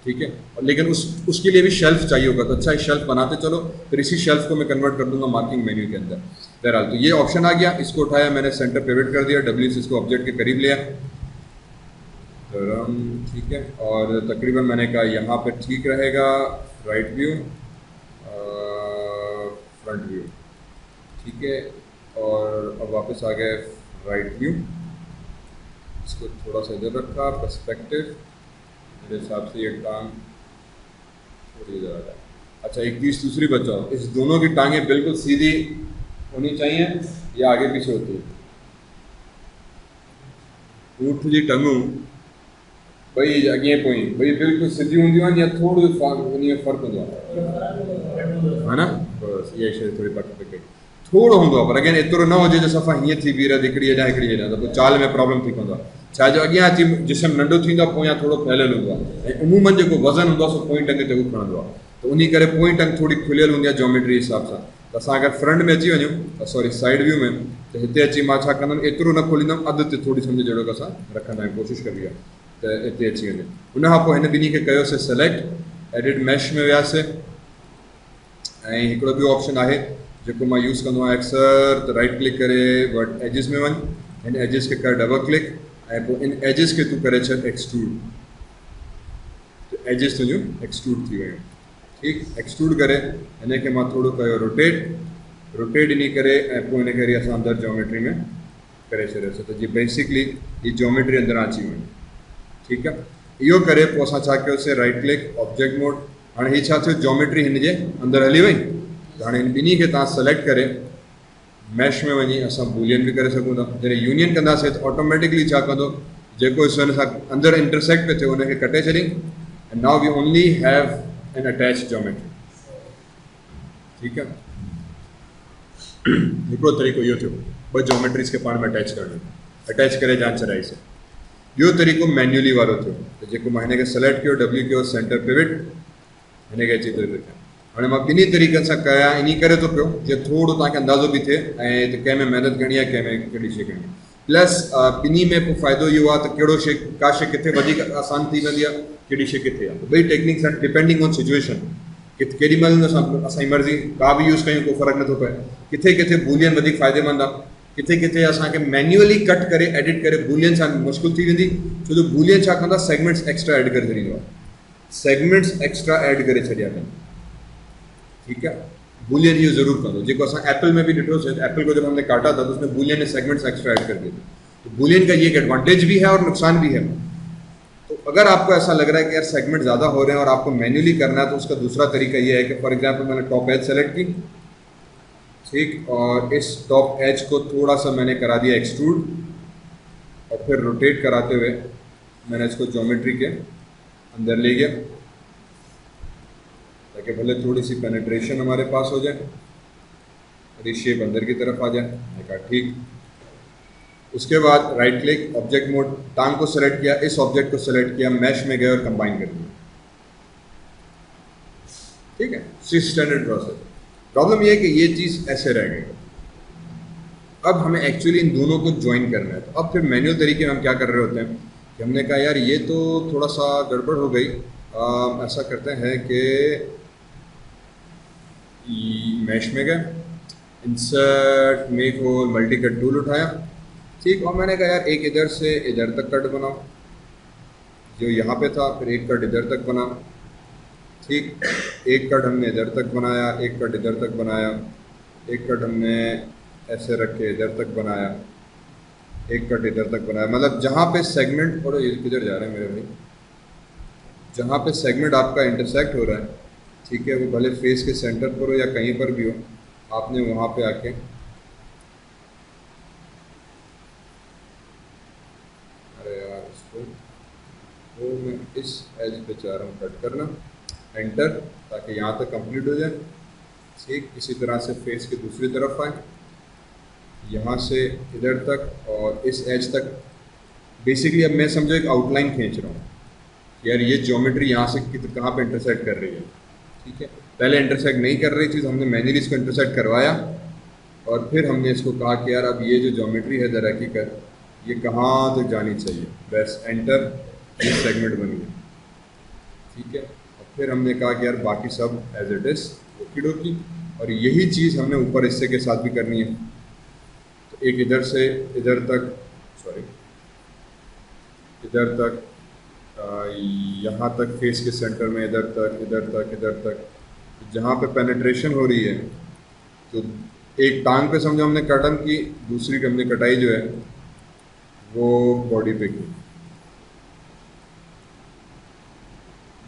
A: ठीक है, और लेकिन उसके लिए भी शेल्फ चाहिए होगा, तो अच्छा शेल्फ बनाते चलो, फिर इसी शेल्फ को मैं कन्वर्ट कर दूंगा मार्किंग मेन्यू के अंदर। बहरहाल तो ये ऑप्शन आ गया, इसको उठाया मैंने, सेंटर पिवट कर दिया, डब्ल्यू से इसको ऑब्जेक्ट के करीब लिया, ठीक है, और तकरीबन मैंने कहा यहाँ पे ठीक रहेगा राइट व्यू, फ्रंट व्यू। ठीक है, और अब वापस आ गए राइट व्यू, इसको थोड़ा सा इधर रखा, पर्सपेक्टिव मेरे हिसाब से ये टांग थोड़ी इधर है। अच्छा, एक चीज़ दूसरी बचाओ, इस दोनों की टांगें बिल्कुल सीधी होनी चाहिए या आगे पीछे होती है। ऊठ जी टंगू भाई अॻियां पोई भाई बिल्कुल सीधी हूंदी आहे या थोड़ी उन फ़र्क़ु हूंदो आहे, है ना, बस इहा शइ थोड़ी परफेक्ट थोड़ो हूंदो आहे, पर अगेन एतिरो न हुजे जो सफ़ा हीअं थी बीह रहे हिकिड़ी हेॾां हिकिड़ी हेॾां, त पोइ चाल में प्रॉब्लम थी पवंदो आहे। छा जो अॻियां अची जिस्म नंढो थींदो आहे, पोयां थोरो फैलियल हूंदो आहे, ऐं उमूमन जेको वज़न हूंदो आहे सो पोइंट टंग ते उहो खणंदो आहे, त उन करे पोइंट टंग थोड़ी खुलियल हूंदी आहे ज्योमेट्री हिसाब सां। त असां अगरि फ्रंट में अची वञूं, सॉरी साइड व्यू में, त हिते अची मां छा कंदुमि, एतिरो न खोलींदुमि, अधु ते थोड़ी सम्झ जहिड़ो असां रखंदा आहियूं, कोशिशि कबी आहे त हिते अची वञे। उनखां पोइ हिन ॿिन्ही खे कयोसीं सेलेक्ट, एडिट मैश में वियासीं, ऐं हिकिड़ो ॿियो ऑप्शन आहे जेको मां यूज़ कंदो आहियां अक्सर, त राइट क्लिक करे वर्ड एजिस में वञ, हिन एजिस खे कर डबल क्लिक, ऐं पोइ इन एजिस खे तूं करे छॾ एक्सट्रूड, त एजिस तुंहिंजूं एक्सट्रूड थी वियूं। ठीकु, एक्सट्रूड करे हिन खे मां थोरो कयो रोटेट, रोटेट इन करे, ऐं पोइ हिन खे असां अंदरि ज्योमेट्री में करे छॾियोसीं, त जीअं बेसिकली हीअ ज्योमेट्री अंदरि अची वञे। ठीकु आहे, इहो करे पोइ असां छा कयोसीं, राइट क्लिक, ऑब्जेक्ट मोड, हाणे हीअ छा थियो, ज्योमेट्री हिन जे अंदरि हली वई। त हाणे हिन ॿिन्ही खे तव्हां सेलेक्ट करे मैश में वञी असां बूलियन बि करे सघूं था। जॾहिं यूनियन कंदासीं त ऑटोमेटिकली छा कंदो, जेको हिन सां अंदरि इंटरसेक्ट पियो थिए उनखे कटे छॾी, and now we only have an attach geometry. ठीकु आहे, हिकिड़ो तरीक़ो इहो थियो, ॿ ज्योमेट्रीज़ खे पाण में अटैच करणु, अटैच करे जांच चढ़ाईसीं। ॿियो तरीक़ो मैन्युअली वारो थियो, त जेको मां हिन खे सेलेक्ट कयो, डब्ल्यू कयो, सेंटर पिवट, हिन खे अची थो थिए। हाणे मां ॿिन्ही तरीक़नि सां कयां, इन करे थो पियो जीअं थोरो तव्हांखे अंदाज़ो बि थिए, ऐं त कंहिं में महिनत करणी आहे, कंहिं में कहिड़ी शइ करणी आहे। प्लस ॿिन्ही में पोइ फ़ाइदो इहो आहे त कहिड़ो शइ, का शइ किथे वधीक आसान थी वेंदी आहे, कहिड़ी शइ किथे आहे, ॿई टेक्निक्स आहिनि डिपेंडिंग ऑन सिचुएशन। केॾी महिल असांजी मर्ज़ी का बि यूज़ कयूं, को फ़र्क़ु नथो पए। किथे किथे बूलियन वधीक फ़ाइदेमंद आहे, किथे किथे असांखे मैन्युअली कट करे एडिट करे बूलियन सां मुश्किल थी वेंदी, छो जो बूलियन छा कंदा, सेगमेंट्स एक्स्ट्रा ऐड करे छॾींदो आहे, सेगमेंट्स एक्स्ट्रा ऐड करे छॾिया अथनि। ठीक है, बूलियन इहो ज़रूर कंदो, जेको असां एप्पल में भी ॾिठोसीं, एप्पल को जब हमने काटा था तो उसमें बूलियन ने सेगमेंट्स एक्स्ट्रा ऐड कर दिए थे। तो बूलियन का ये एक एडवांटेज भी है और नुकसान भी है। तो अगर आपको ऐसा लग रहा है कि यार सेगमेंट ज़्यादा हो रहे हैं और आपको मैन्युअली करना है, तो उसका दूसरा तरीका ये है कि फॉर एग्जाम्पल मैंने टॉप एज सेलेक्ट की, ठीक, और इस टॉप एज को थोड़ा सा मैंने करा दिया एक्सट्रूड, और फिर रोटेट कराते हुए मैंने इसको ज्योमेट्री के अंदर ले गया, ताकि भले थोड़ी सी पेनिट्रेशन हमारे पास हो जाए और ये शेप अंदर की तरफ आ जाए। मैंने कहा ठीक। उसके बाद राइट क्लिक, ऑब्जेक्ट मोड, टांग को सेलेक्ट किया, इस ऑब्जेक्ट को सेलेक्ट किया, मैश में गए और कंबाइन कर दिया। ठीक है, स्टैंडर्ड प्रोसेस। प्रॉब्लम ये है कि ये चीज़ ऐसे रह गई। अब हमें एक्चुअली इन दोनों को ज्वाइन करना है। तो अब फिर मैनुअल तरीके में हम क्या कर रहे होते हैं कि हमने कहा यार ये तो थोड़ा सा गड़बड़ हो गई, ऐसा करते हैं कि मैश में गए, insert make hole multi cut tool उठाया, ठीक, और मैंने कहा यार एक इधर से इधर तक कट बनाओ, जो यहाँ पे था, फिर एक कट इधर तक बना, ठीक, एक कट हमने इधर तक बनाया, एक कट इधर तक बनाया, एक कट हमने ऐसे रख के इधर तक बनाया, एक कट इधर तक बनाया, मतलब जहाँ पे सेगमेंट, और ये किधर जा रहे हैं मेरे भाई, जहाँ पे सेगमेंट आपका इंटरसेक्ट हो रहा है, ठीक है, वो भले फेस के सेंटर पर हो या कहीं पर भी हो, आपने वहाँ पे आके अरे यार इसको वो मैं इस एज पे चाह रहा हूँ कट करना, एंटर, ताकि यहाँ तक कंप्लीट हो जाए, ठीक, इसी तरह से फेस के दूसरी तरफ आए, यहाँ से इधर तक और इस एज तक। बेसिकली अब मैं समझो एक आउटलाइन खींच रहा हूँ, यार ये ज्योमेट्री यहाँ से कहाँ पे इंटरसेक्ट कर रही है, ठीक है, पहले इंटरसेक्ट नहीं कर रही थी तो हमने मैन्युअली इसको इंटरसेक्ट करवाया, और फिर हमने इसको कहा कि यार अब ये जो ज्योमेट्री है दर हकीकत ये कहाँ तक जानी चाहिए, बस एंटर, ये सेगमेंट बन गया, ठीक है, और फिर हमने कहा कि यार बाकी सब एज इट इज़ ओकी डोकी, और यही चीज़ हमने ऊपर हिस्से के साथ भी करनी है, तो एक इधर से इधर तक, सॉरी इधर तक, यहाँ तक फेस के सेंटर में, इधर तक इधर तक इधर तक, जहाँ पे पेनिट्रेशन हो रही है, तो एक टांग पे समझो हमने कटन की, दूसरी हमने कटाई जो है वो बॉडी पे की,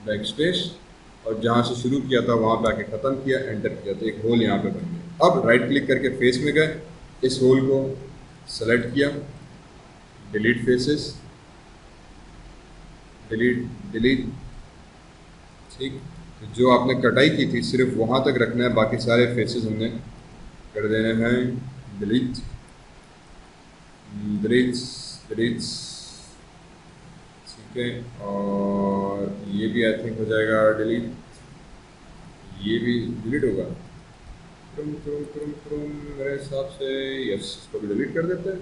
A: बैक स्पेस, और जहाँ से शुरू किया था वहाँ पे आके ख़त्म किया, एंटर किया, तो एक होल यहाँ पे बन गया। अब राइट क्लिक करके फेस में गए, इस होल को सेलेक्ट किया, डिलीट फेसेस, डिलीट डिलीट, ठीक, तो जो आपने कटाई की थी सिर्फ वहाँ तक रखना है, बाकी सारे फेसेस हमने कर देने हैं डिलीट, डिलीट डिलीट, ठीक है, और ये भी आई थिंक हो जाएगा डिलीट, ये भी डिलीट होगा, तुम मेरे हिसाब से, यस, इसको भी डिलीट कर देते हैं,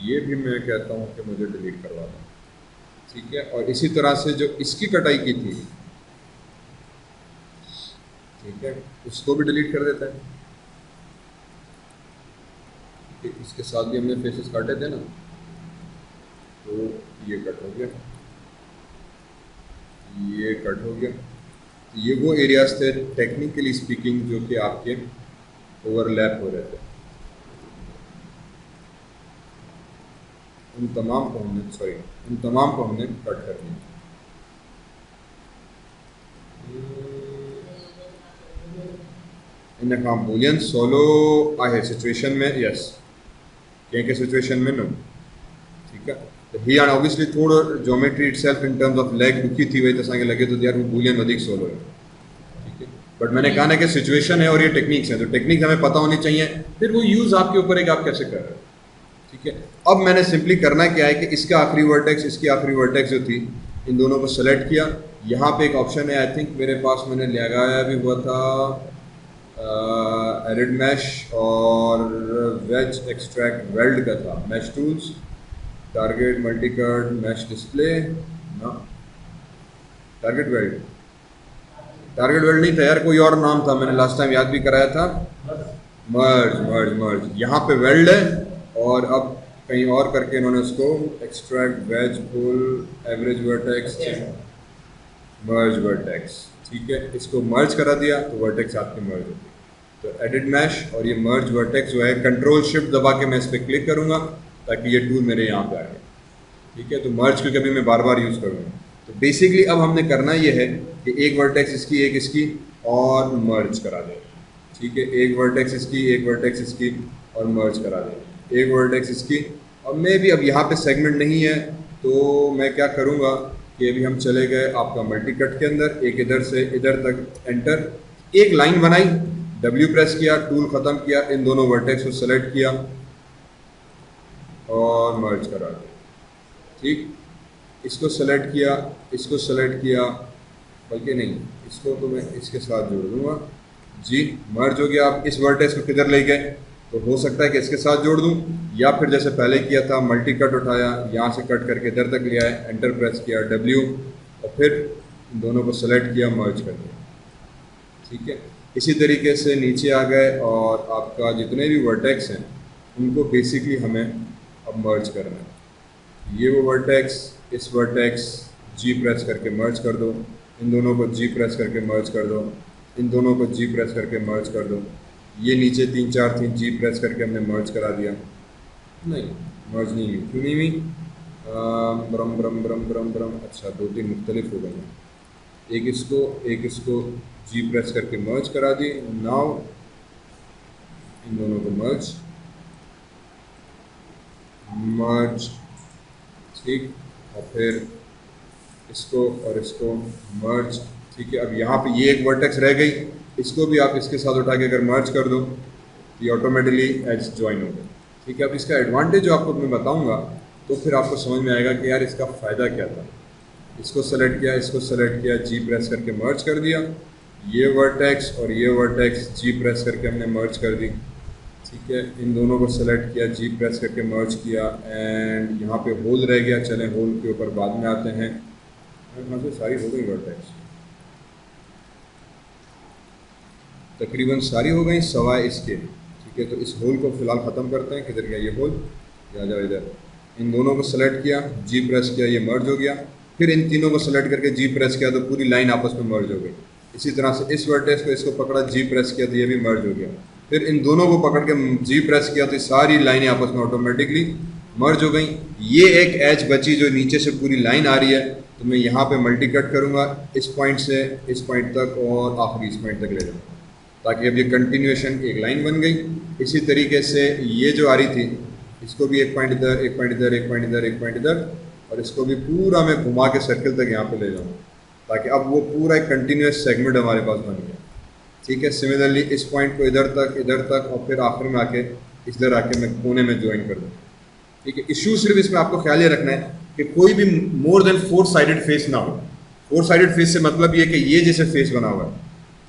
A: ये भी मैं कहता हूँ कि मुझे डिलीट करवा दें, ठीक है, और इसी तरह से जो इसकी कटाई की थी, ठीक है, उसको भी डिलीट कर देते हैं, ठीक है, इसके साथ भी हमने फेसेस काटे थे ना, तो ये कट हो गया, ये कट हो गया, ये वो एरियाज थे टेक्निकली स्पीकिंग जो कि आपके ओवरलैप हो रहे थे, उन तमाम को हमने कट कर दिया। इन्हें काम बूलियन सोलो आहे सिचुएशन में यस, कंहिं सिचुएशन में नो, ठीक है, तो ही हाणे ऑब्वियसली थोड़ो geometry itself in terms of leg दुखी थी वही, तो असांखे लगे तो यार वो बूलियन वधिक सोलो है, ठीक है, बट मैंने कहा ना कि सिचुएशन है और ये टेक्निक्स हैं, तो टेक्निक्स हमें पता होनी चाहिए, फिर वो यूज़ आपके ऊपर है कि आप कैसे कर रहे हो, ठीक है। अब मैंने सिंपली करना क्या है कि इसका आखिरी वर्टेक्स, इसकी आखिरी वर्टेक्स जो थी, इन दोनों को सेलेक्ट किया, यहाँ पे एक ऑप्शन है, आई थिंक मेरे पास मैंने लगाया भी हुआ था एडिट मैश और वेज एक्सट्रैक्ट वेल्ड का था, mesh tools, target multi cut mesh display, ना टारगेट वेल्ड नहीं था यार, कोई और नाम था, मैंने लास्ट टाइम याद भी कराया था, मर्ज, यहाँ पे वेल्ड है, और अब कहीं और करके इन्होंने उसको एक्सट्रैक्ट वेज पुल एवरेज वर्टेक्स मर्ज वर्टेक्स, ठीक है, इसको मर्ज करा दिया तो वर्टेक्स आपकी मर्ज होगी, तो एडिट मैश और ये मर्ज वर्टेक्स जो है, कंट्रोल शिफ्ट दबा के मैं इस पर क्लिक करूँगा ताकि ये टूल मेरे यहाँ पे आ गया, ठीक है, तो मर्ज क्योंकि अभी मैं बार बार यूज़ करूँगा, तो बेसिकली अब हमने करना ये है कि एक वर्टेक्स इसकी, एक इसकी, और मर्ज करा दें, ठीक है, एक वर्टेक्स इसकी, एक वर्टेक्स इसकी, और मर्ज करा दें, एक वर्टेक्स इसकी, और मैं भी अब यहाँ पे सेगमेंट नहीं है तो मैं क्या करूँगा कि अभी हम चले गए आपका मल्टी कट के अंदर, एक इधर से इधर तक एंटर, एक लाइन बनाई, W प्रेस किया, टूल ख़त्म किया, इन दोनों वर्टेक्स को सेलेक्ट किया और मर्ज करा दिया, ठीक, इसको सेलेक्ट किया, बल्कि नहीं, इसको तो मैं इसके साथ जोड़ दूँगा जी, मर्ज हो गया। आप इस वर्टेक्स को किधर ले गए, तो हो सकता है कि इसके साथ जोड़ दूं, या फिर जैसे पहले किया था मल्टी कट उठाया, यहाँ से कट करके इधर तक ले आए, एंटर प्रेस किया W, और फिर इन दोनों को सेलेक्ट किया, मर्ज कर दिया। ठीक है, इसी तरीके से नीचे आ गए और आपका जितने भी वर्टेक्स हैं उनको बेसिकली हमें अब मर्ज करना है। ये वो वर्टेक्स, इस वर्टेक्स G प्रेस करके मर्ज कर दो, इन दोनों को G प्रेस करके मर्ज कर दो, इन दोनों को G प्रेस करके मर्ज कर दो। ये नीचे 3-4 थी, G प्रेस करके हमने मर्ज करा दिया। नहीं, मर्ज नहीं हुई, क्यों नहीं हुई? ब्रम ब्रम ब्रम ब्रम ब्रम, अच्छा 2-3 मुख्तलिफ हो गए हैं। एक इसको G प्रेस करके मर्ज करा दी। नाउ इन दोनों को मर्ज, ठीक, और फिर इसको और इसको मर्ज। ठीक है, अब यहाँ पे ये एक वर्टेक्स रह गई, इसको भी आप इसके साथ उठा के अगर मर्ज कर दो तो ये ऑटोमेटिकली एज ज्वाइन हो गया। ठीक है, अब इसका एडवांटेज जो आपको मैं बताऊंगा तो फिर आपको समझ में आएगा कि यार इसका फ़ायदा क्या था। इसको सेलेक्ट किया, इसको सेलेक्ट किया, G प्रेस करके मर्ज कर दिया। ये वर्टेक्स और ये वर्टेक्स G प्रेस करके हमने मर्ज कर दी। ठीक है, इन दोनों को सेलेक्ट किया, G प्रेस करके मर्ज किया, एंड यहाँ पे होल रह गया। चलें होल के ऊपर बाद में आते हैं। यहाँ से सारी हो गई वर्टेक्स, तकरीबन सारी हो गई सवाए इसके। ठीक है, तो इस होल को फिलहाल ख़त्म करते हैं। किधर गया ये होल? आ जाओ इधर। इन दोनों को सेलेक्ट किया, G प्रेस किया, ये मर्ज हो गया। फिर इन तीनों को सेलेक्ट करके G प्रेस किया तो पूरी लाइन आपस में मर्ज हो गई। इसी तरह से इस वर्टेक्स को इसको पकड़ा, G प्रेस किया तो ये भी मर्ज हो गया। फिर इन दोनों को पकड़ के G प्रेस किया तो सारी लाइनें आपस में ऑटोमेटिकली मर्ज हो गई। ये एक एज बची जो नीचे से पूरी लाइन आ रही है, तो मैं यहाँ पे मल्टी कट करूँगा इस पॉइंट से इस पॉइंट तक और आखिरी इस पॉइंट तक ले जाऊँगा, ताकि अब ये कंटिन्यूएशन एक लाइन बन गई। इसी तरीके से ये जो आ रही थी इसको भी एक पॉइंट इधर, एक पॉइंट इधर, एक पॉइंट इधर, एक पॉइंट इधर, और इसको भी पूरा मैं घुमा के सर्कल तक यहाँ पे ले जाऊँ, ताकि अब वो पूरा एक कंटिन्यूस सेगमेंट हमारे पास बन गया। ठीक है, सिमिलरली इस पॉइंट को इधर तक और फिर आखिर में आके इधर आके मैं कोने में ज्वाइन कर दूँ। ठीक है, इशू सिर्फ इसमें आपको ख्याल ये रखना है कि कोई भी मोर देन 4 साइडेड फेस ना हो। 4 साइडेड फेस से मतलब ये कि ये जैसे फेस बना हुआ है,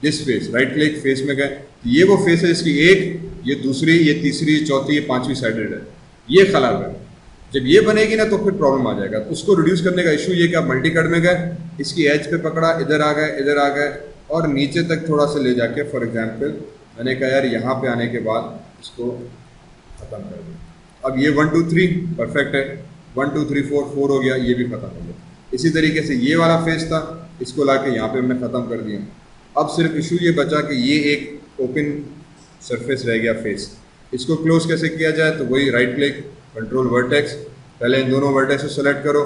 A: this face, right click face में गए, ये वो फेस है जिसकी एक, ये दूसरी, ये तीसरी, चौथी, ये 5वीं साइडेड है, ये ख्याल है। जब ये बनेगी ना तो फिर प्रॉब्लम आ जाएगा। तो उसको रिड्यूस करने का इशू ये कि आप मल्टी कट में गए, इसकी एज पे पकड़ा, इधर आ गए और नीचे तक थोड़ा सा ले जाके, फॉर एग्जांपल मैंने कहा यार यहाँ पे आने के बाद इसको ख़त्म कर दिया। अब ये 1 2 3 परफेक्ट है, 1 2 3 4 4 हो गया, ये भी ख़त्म हो गया। इसी तरीके से ये वाला फेस था, इसको ला के यहाँ पर हमने ख़त्म कर दिया। अब सिर्फ इशू ये बचा कि ये एक ओपन सरफेस रह गया फेस, इसको क्लोज कैसे किया जाए? तो वही राइट क्लिक, कंट्रोल वर्टेक्स, पहले इन दोनों वर्टेक्स को सेलेक्ट करो,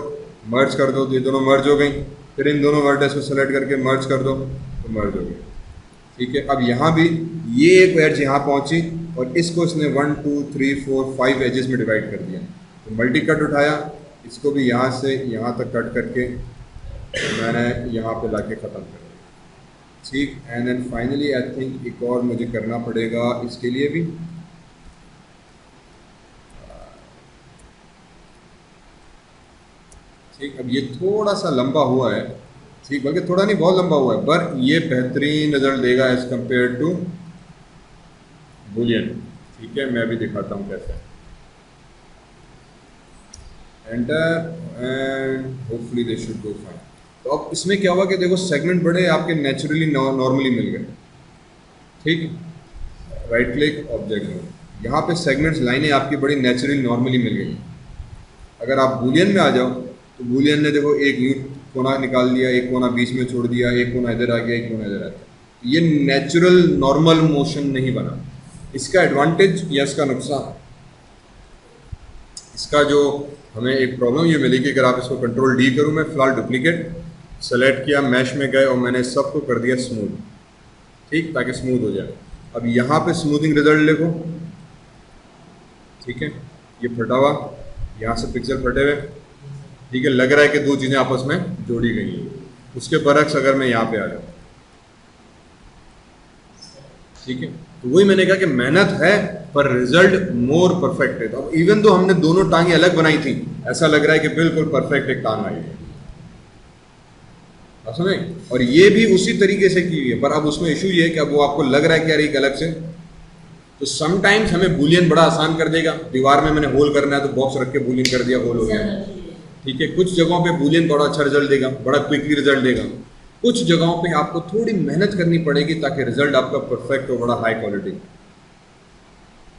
A: मर्ज कर दो तो ये दोनों मर्ज हो गई। फिर इन दोनों वर्टेक्स को सेलेक्ट करके मर्ज कर दो तो मर्ज हो गई। ठीक है, अब यहाँ भी ये एक एज यहाँ पहुँची और इसको इसने 1 2 3 4 5 एजेस में डिवाइड कर दिया। तो मल्टी कट उठाया, इसको भी यहाँ से यहाँ तक कट करके मैंने यहाँ पे ला के ख़त्म कर दिया। ठीक, and then finally I think एक और मुझे करना पड़ेगा इसके लिए भी। ठीक, अब ये थोड़ा सा लंबा हुआ है, ठीक, बल्कि थोड़ा नहीं बहुत लंबा हुआ है, पर ये बेहतरीन रिजल्ट देगा एज कंपेयर टू बूलियन। ठीक है, मैं भी दिखाता हूँ कैसे। Enter and hopefully they should go fine. तो अब इसमें क्या हुआ कि देखो सेगमेंट बड़े आपके नेचुरली नॉर्मली मिल गए। ठीक, राइट क्लिक ऑब्जेक्ट, यहाँ पे सेगमेंट्स लाइनें आपकी बड़ी नेचुरली नॉर्मली मिल गई। अगर आप बूलियन में आ जाओ तो बूलियन ने देखो एक यूं कोना निकाल दिया, एक कोना बीच में छोड़ दिया, एक कोना इधर आ गया, एक कोना इधर आ गया। ये नेचुरल नॉर्मल मोशन नहीं बना। इसका एडवांटेज या इसका नुकसान, इसका जो हमें एक प्रॉब्लम ये मिली कि अगर आप इसको कंट्रोल डी करूँ, मैं फिलहाल डुप्लीकेट सेलेक्ट किया, मैश में गए और मैंने सबको कर दिया स्मूथ। ठीक, ताकि स्मूथ हो जाए। अब यहाँ पे स्मूथिंग रिजल्ट देखो, ठीक है, ये फटा हुआ, यहाँ से पिक्सल फटे हुए। ठीक है, लग रहा है कि दो चीज़ें आपस में जोड़ी गई हैं। उसके बरक्स अगर मैं यहाँ पे आ जाऊँ, ठीक है, तो वही मैंने कहा कि मेहनत है पर रिजल्ट मोर परफेक्ट है। तो अब इवन तो हमने दोनों टांगें अलग बनाई थी, ऐसा लग रहा है कि बिल्कुल परफेक्ट एक टांग आई है, समझे। और ये भी उसी तरीके से की हुई है, पर अब उसमें इशू ये है कि अब वो आपको लग रहा है कि यार एक अलग से तो समटाइम्स हमें बूलियन बड़ा आसान कर देगा, दीवार में मैंने होल करना है तो बॉक्स रख के बूलियन कर दिया, होल हो गया। ठीक है, कुछ जगहों पे बूलियन बड़ा अच्छा रिजल्ट देगा, बड़ा क्विकली रिजल्ट देगा। कुछ जगहों पे आपको थोड़ी मेहनत करनी पड़ेगी ताकि रिजल्ट आपका परफेक्ट हो, बड़ा हाई क्वालिटी।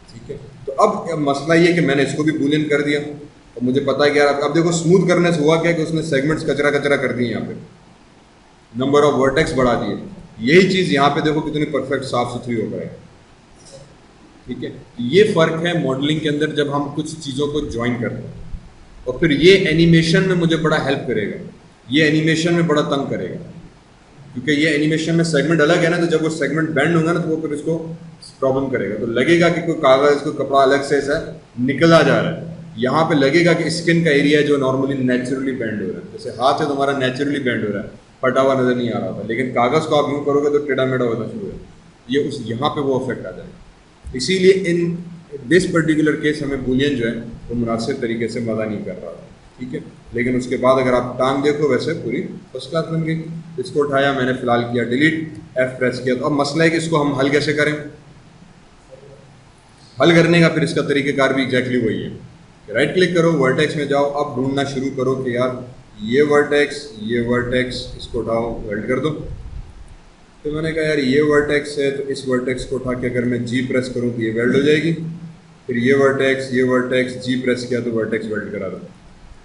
A: ठीक है, तो अब मसला ये कि मैंने इसको भी बूलियन कर दिया और मुझे पता है कि यार अब देखो स्मूथ करने से हुआ क्या कि उसने सेगमेंट्स कचरा कचरा कर दिए, यहाँ पे नंबर ऑफ वर्टेक्स बढ़ा दिए। यही चीज़ यहाँ पे देखो कितनी परफेक्ट साफ सुथरी हो गई। ठीक है, ये फर्क है मॉडलिंग के अंदर जब हम कुछ चीज़ों को ज्वाइन करते हैं। और फिर ये एनिमेशन में मुझे बड़ा हेल्प करेगा, ये एनिमेशन में बड़ा तंग करेगा, क्योंकि ये एनिमेशन में सेगमेंट अलग है ना, तो जब वो सेगमेंट बैंड होगा ना तो वो फिर इसको प्रॉब्लम करेगा। तो लगेगा कि कोई कागज़, कोई कपड़ा अलग से ऐसा निकला जा रहा है। यहाँ पे लगेगा कि स्किन का एरिया जो नॉर्मली नेचुरली बैंड हो रहा है, जैसे हाथ है तो हमारा नेचुरली बैंड हो रहा है, फटा हुआ नज़र नहीं आ रहा था, लेकिन कागज़ को आप यूँ करोगे तो टेढ़ा मेढ़ा होना शुरू है, ये उस यहाँ पे वो अफेक्ट आ जाएगा। इसीलिए इन दिस पर्टिकुलर केस हमें बूलियन जो है वो मुनासिब तरीके से मज़ा नहीं कर रहा था। ठीक है, लेकिन उसके बाद अगर आप टांग देखो वैसे पूरी फर्स्ट क्लास बन गई। इसको उठाया मैंने, फिलहाल किया डिलीट, F प्रेस किया। तो अब मसला है कि इसको हम हल कैसे करें। हल करने का फिर इसका तरीक़ेकार भी एग्जैक्टली वही है, राइट क्लिक करो, वर्टेक्स में जाओ, अब ढूंढना शुरू करो कि यार ये वर्टेक्स इसको उठाओ, वेल्ड कर दो। तो मैंने कहा यार ये वर्टेक्स है तो इस वर्टेक्स को उठा के अगर मैं G प्रेस करूँ तो ये वेल्ड हो जाएगी। फिर ये वर्टेक्स G प्रेस किया तो वर्टेक्स वेल्ड करा दो।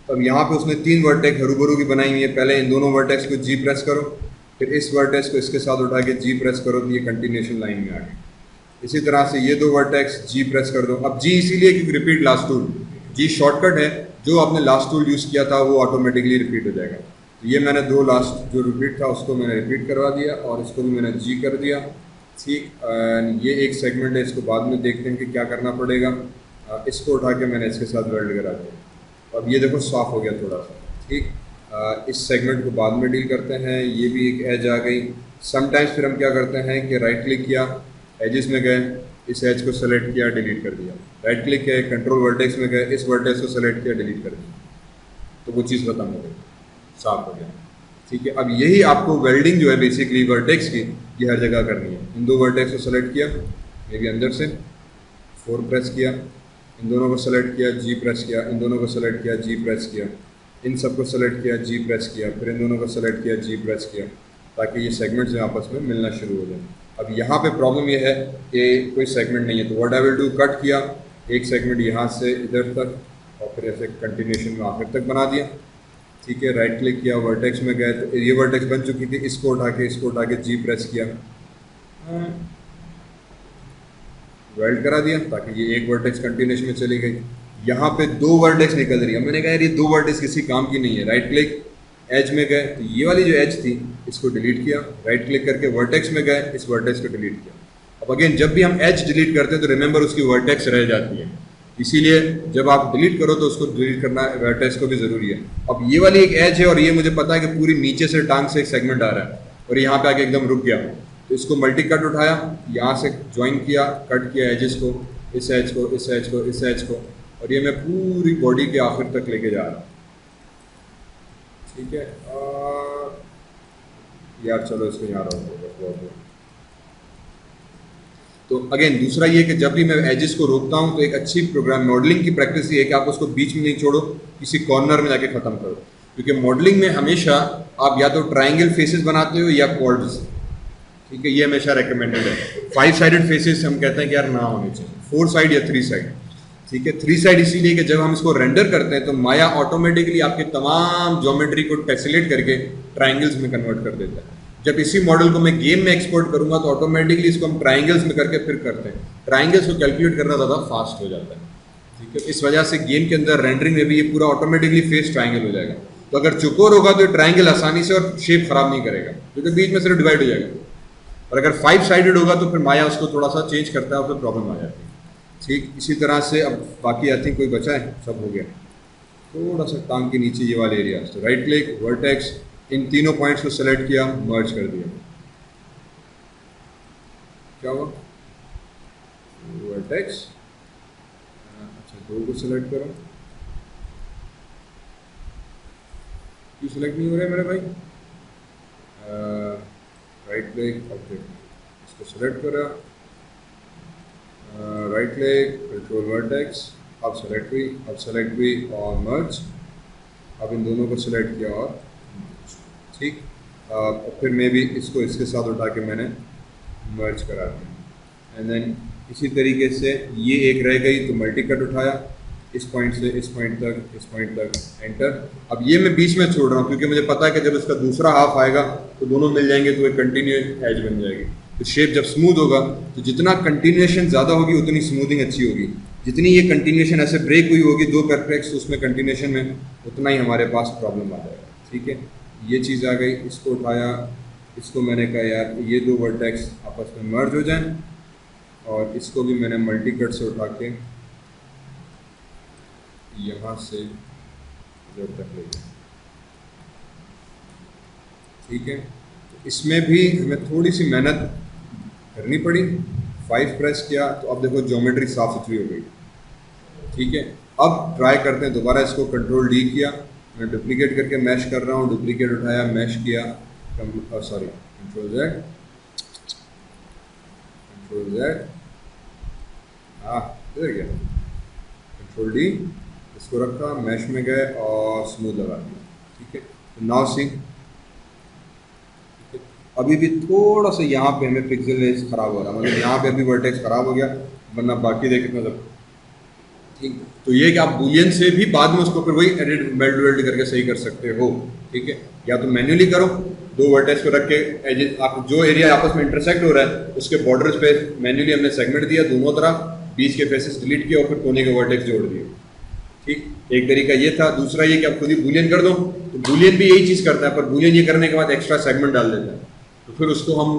A: तो अब यहाँ पे उसने 3 वर्टेक्स हरूबरू की बनाई हुई है। पहले इन दोनों वर्टेक्स को G प्रेस करो, फिर इस वर्टेक्स को इसके साथ उठा के G प्रेस करो तो ये कंटिन्यूशन लाइन में आ गई। इसी तरह से ये 2 वर्टेक्स G प्रेस कर दो। अब G इसीलिए क्योंकि repeat last tool, G shortcut है, जो आपने लास्ट टूल यूज़ किया था वो ऑटोमेटिकली रिपीट हो जाएगा। तो ये मैंने 2 लास्ट जो रिपीट था उसको मैंने रिपीट करवा दिया और इसको भी मैंने G कर दिया। ठीक, ये एक सेगमेंट है, इसको बाद में देखते हैं कि क्या करना पड़ेगा। इसको उठा के मैंने इसके साथ वेल्ड करा दिया। अब ये देखो साफ हो गया थोड़ा सा। ठीक, इस सेगमेंट को बाद में डील करते हैं। ये भी एक एज आ गई। समटाइम्स फिर हम क्या करते हैं कि राइट क्लिक किया, एजेस में गए, इस एज को सेलेक्ट किया, डिलीट कर दिया, राइट क्लिक किया, कंट्रोल वर्टेक्स में गए, इस वर्टेक्स को सेलेक्ट किया, डिलीट कर दिया, तो वो चीज़ खत्म हो गई, साफ हो गया। ठीक है, अब यही आपको वेल्डिंग जो है बेसिकली वर्टेक्स की ये हर जगह करनी है। इन 2 वर्टेक्स को सेलेक्ट किया, ये भी अंदर से 4 प्रेस किया, इन दोनों को सेलेक्ट किया, G प्रेस किया, इन दोनों को सेलेक्ट किया, G प्रेस किया, इन सब को सेलेक्ट किया, G प्रेस किया, फिर इन दोनों को सेलेक्ट किया, G प्रेस किया, ताकि ये सेगमेंट्स जो आपस में मिलना शुरू हो जाए। अब यहाँ पे प्रॉब्लम ये है कि कोई सेगमेंट नहीं है, तो what I will do, cut किया एक सेगमेंट यहाँ से इधर तक और फिर ऐसे कंटिन्यूशन में आखिर तक बना दिया। ठीक है, राइट क्लिक किया, वर्टेक्स में गए, तो ये वर्टेक्स बन चुकी थी, इसको उठा के G प्रेस किया, वेल्ड करा दिया ताकि ये एक वर्टेक्स कंटिन्यूशन में चली गई। यहाँ पे 2 वर्टेक्स निकल रही है, मैंने कहा यार ये 2 वर्टेक्स किसी काम की नहीं है। राइट क्लिक, एज में गए, तो ये वाली जो एज थी इसको डिलीट किया, राइट क्लिक करके वर्टेक्स में गए, इस वर्टेक्स को डिलीट किया। अब अगेन जब भी हम एज डिलीट करते हैं तो रिमेंबर उसकी वर्टेक्स रह जाती है, इसीलिए जब आप डिलीट करो तो उसको डिलीट करना वर्टेक्स को भी ज़रूरी है। अब ये वाली एक एज है और ये मुझे पता है कि पूरी नीचे से टांग से एक सेगमेंट आ रहा है और यहाँ पे आके एकदम रुक गया, तो इसको मल्टी कट उठाया, यहाँ से ज्वाइन किया, कट किया एजेस को, इस एज को, इस एज को, इस एज को, और ये मैं पूरी बॉडी के आखिर तक लेके जा रहा हूँ। ठीक है, यार चलो इसको यहाँ रहो। तो अगेन दूसरा ये कि जब भी मैं एजेस को रोकता हूँ तो एक अच्छी प्रोग्राम मॉडलिंग की प्रैक्टिस ये है कि आप उसको बीच में नहीं छोड़ो, किसी कॉर्नर में जाके ख़त्म करो, क्योंकि मॉडलिंग में हमेशा आप या तो ट्राइंगल फेसेस बनाते हो या क्वाड्स। ठीक है, ये हमेशा रेकमेंडेड है। 5 साइडेड फेसेस हम कहते हैं कि यार ना होने चाहिए, 4 साइड या 3 साइड। ठीक है, 3 साइड इसीलिए कि जब हम इसको रेंडर करते हैं तो माया ऑटोमेटिकली आपके तमाम ज्योमेट्री को टेसलेट करके ट्राइंगल्स में कन्वर्ट कर देता है। जब इसी मॉडल को मैं गेम में एक्सपोर्ट करूंगा तो ऑटोमेटिकली इसको हम ट्राइंगल्स में करके फिर करते हैं। ट्राइंगल्स को कैलकुलेट करना ज़्यादा फास्ट हो जाता है। ठीक है, इस वजह से गेम के अंदर रेंडरिंग में भी ये पूरा ऑटोमेटिकली फेस ट्राइंगल हो जाएगा। तो अगर चुकोर होगा तो ट्राइंगल आसानी से और शेप खराब नहीं करेगा, क्योंकि बीच में सिर्फ डिवाइड हो जाएगा। और अगर 5 साइडेड होगा तो फिर माया उसको थोड़ा सा चेंज करता है और फिर प्रॉब्लम आ जाती है। ठीक, इसी तरह से अब बाकी आई थिंक कोई बचा है, सब हो गया। थोड़ा सा टांग के नीचे ये वाले एरिया, तो राइट क्लिक, वर्टेक्स, इन तीनों पॉइंट्स को सेलेक्ट किया, मर्ज कर दिया। क्या हुआ, वर्टेक्स, अच्छा 2 को सेलेक्ट करो, क्यों सेलेक्ट नहीं हो रहा है मेरे भाई। राइट क्लिक, ऑब्जेक्ट, इसको सेलेक्ट करा, राइट क्लिक, कंट्रोल वर्टेक्स, अब सेलेक्ट भी और मर्ज। अब इन दोनों को सिलेक्ट किया और ठीक। फिर मैं भी इसको इसके साथ उठा के मैंने मर्ज करा दिया एंड देन इसी तरीके से ये एक रह गई तो मल्टी कट उठाया इस पॉइंट से इस पॉइंट तक एंटर। अब ये मैं बीच में छोड़ रहा हूँ क्योंकि मुझे पता है कि जब इसका दूसरा हाफ आएगा तो दोनों मिल जाएंगे तो एक कंटिन्यूस एज बन जाएगी। तो शेप जब स्मूथ होगा तो जितना कंटिन्यूएशन ज़्यादा होगी उतनी स्मूथिंग अच्छी होगी। जितनी ये कंटिन्यूएशन ऐसे ब्रेक हुई होगी दो परफेक्ट्स उसमें कंटिन्यूएशन में, उतना ही हमारे पास प्रॉब्लम आ जाएगा। ठीक है, ये चीज़ आ गई, इसको उठाया, इसको मैंने कहा यार ये दो वर्टेक्स आपस में मर्ज हो जाएं और इसको भी मैंने मल्टी कट से उठा के यहाँ से इधर तक ले गया। ठीक है, तो इसमें भी हमें थोड़ी सी मेहनत करनी पड़ी। 5 प्रेस किया तो अब देखो ज्योमेट्री साफ सुथरी हो गई। ठीक है, अब ट्राई करते हैं दोबारा, इसको कंट्रोल डी किया, मैं डुप्लीकेट करके मैश कर रहा हूँ, डुप्लीकेट उठाया मैश किया, सॉरी कंट्रोल जेड, हाँ इधर गया, कंट्रोल डी, इसको रखा, मैश में गए और स्मूथ लगा दिया। ठीक है, तो नाउ सी अभी भी थोड़ा सा यहाँ पे हमें पिक्सल रेंज खराब हो रहा है, मतलब यहाँ पे अभी वर्टेक्स खराब हो गया, वरना बाकी देख कितना सब ठीक। तो ये कि आप बुलियन से भी बाद में उसको फिर वही एडिट बेल्ट वेल्ट करके सही कर सकते हो। ठीक है, या तो मैन्युअली करो, दो वर्टेक्स को रख के एजेस आप जो एरिया आपस में इंटरसेक्ट हो रहा है उसके बॉर्डर्स पे मैन्युअली हमने सेगमेंट दिया दोनों तरफ, बीच के फेसेस डिलीट किया और फिर कोने के वर्टेक्स जोड़ दिए। ठीक, एक तरीका ये था। दूसरा ये कि आप खुद ही बुलियन कर दो, तो बुलियन भी यही चीज़ करता है, पर बुलियन ये करने के बाद एक्स्ट्रा सेगमेंट डाल देता है, तो फिर उसको हम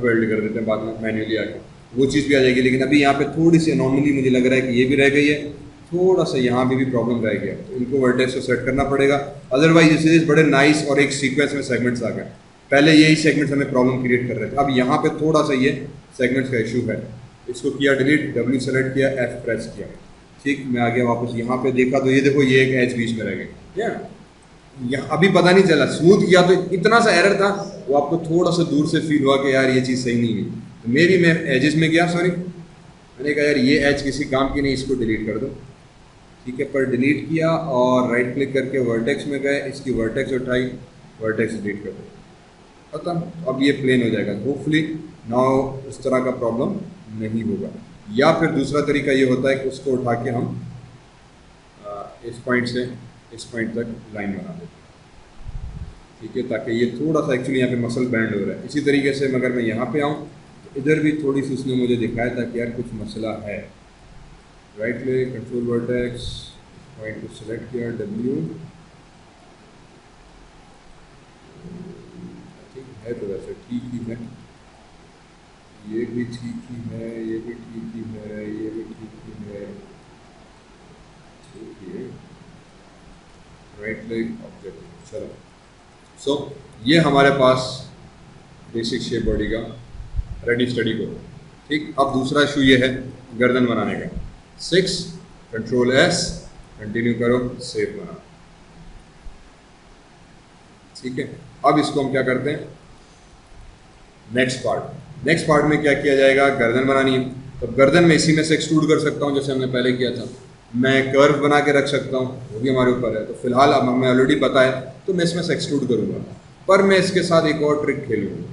A: वेल्ड कर देते हैं बाद में मैन्युअली आके, वो चीज़ भी आ जाएगी। लेकिन अभी यहाँ पे थोड़ी सी अनोमली मुझे लग रहा है कि ये भी रह गई है, थोड़ा सा यहाँ पे भी प्रॉब्लम रह गया, तो इनको वर्टेक्स को सेट करना पड़ेगा। अदरवाइज जैसे बड़े नाइस और एक सीक्वेंस में सेगमेंट्स आ गए। पहले यही सेगमेंट्स हमें प्रॉब्लम क्रिएट कर रहे थे, अब यहाँ पे थोड़ा सा ये सेगमेंट्स का इशू है। इसको किया डिलीट, डब्ल्यू सेलेक्ट किया, एफ प्रेस किया। ठीक, मैं आ गया वापस यहाँ पे, देखा तो ये देखो ये एक एज बीच में रह गई। यहाँ अभी पता नहीं चला, स्मूथ किया तो इतना सा एरर था, वो आपको थोड़ा सा दूर से फील हुआ कि यार ये चीज़ सही नहीं हुई। तो मैं एजेस में गया, सॉरी मैंने कहा यार ये एज किसी काम की नहीं, इसको डिलीट कर दो। ठीक है, पर डिलीट किया और राइट क्लिक करके वर्टेक्स में गए, इसकी वर्टेक्स उठाई, वर्टेक्स डिलीट कर दो, खत्म। अब ये प्लेन हो जाएगा। होपफुली नाउ उस तरह का प्रॉब्लम नहीं होगा। या फिर दूसरा तरीका ये होता है कि उसको उठा के हम इस पॉइंट से इस पॉइंट तक लाइन बना देते हैं। ठीक है, ताकि ये थोड़ा सा एक्चुअली यहाँ पे मसल बैंड हो रहा है। इसी तरीके से अगर मैं यहाँ पे आऊँ तो इधर भी थोड़ी सी उसने मुझे दिखाया था कि यार कुछ मसला है। Right click, control vertex, point को सिलेक्ट किया, डब्ल्यू, ठीक है, तो वैसे ठीक ही है, ये भी ठीक ही है, ये भी ठीक ही है, ये भी ठीक ही है। ठीक है, राइट क्लिक, ऑब्जेक्ट, चलो। सो ये हमारे पास बेसिक शेप बॉडी का रेडी स्टडी को। ठीक, अब दूसरा इशू ये है गर्दन बनाने का। 6 कंट्रोल एस, कंटिन्यू करो, सेव बना। ठीक है, अब इसको हम क्या करते हैं, नेक्स्ट पार्ट में क्या किया जाएगा, गर्दन बनानी है। तो गर्दन में इसी में से एक्सट्रूड कर सकता हूँ जैसे हमने पहले किया था, मैं कर्व बना के रख सकता हूँ, वो भी हमारे ऊपर है। तो फिलहाल अब हमें ऑलरेडी पता है तो मैं इसमें से एक्सट्रूड करूँगा, पर मैं इसके साथ एक और ट्रिक खेलूँगा।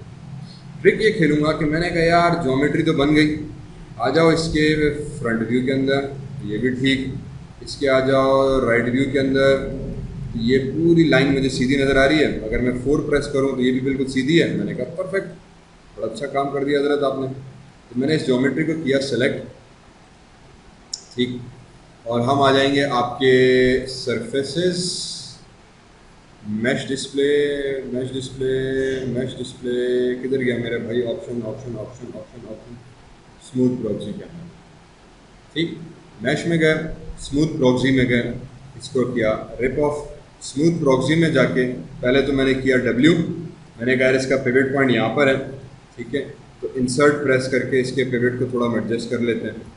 A: ट्रिक ये खेलूँगा कि मैंने कहा यार ज्योमेट्री तो बन गई, आ जाओ इसके फ्रंट व्यू के अंदर, ये भी ठीक, इसके आ जाओ राइट व्यू के अंदर, ये पूरी लाइन मुझे सीधी नज़र आ रही है। अगर मैं 4 प्रेस करूँ तो ये भी बिल्कुल सीधी है। मैंने कहा परफेक्ट, बड़ा अच्छा काम कर दिया हजरत आपने। तो मैंने इस ज्योमेट्री को किया सेलेक्ट, ठीक, और हम आ जाएंगे आपके surfaces, mesh display, mesh display, mesh display, किधर गया मेरा भाई, option option option option option, smooth proxy के अंदर। ठीक, मैश में गए, स्मूथ प्रॉक्सी में गए, इसको किया रिप ऑफ। स्मूथ प्रॉक्सी में जाके पहले तो मैंने किया डब्ल्यू, मैंने कहा इसका पिवट पॉइंट यहाँ पर है। ठीक है, तो इंसर्ट प्रेस करके इसके पिवट को थोड़ा हम एडजस्ट कर लेते हैं।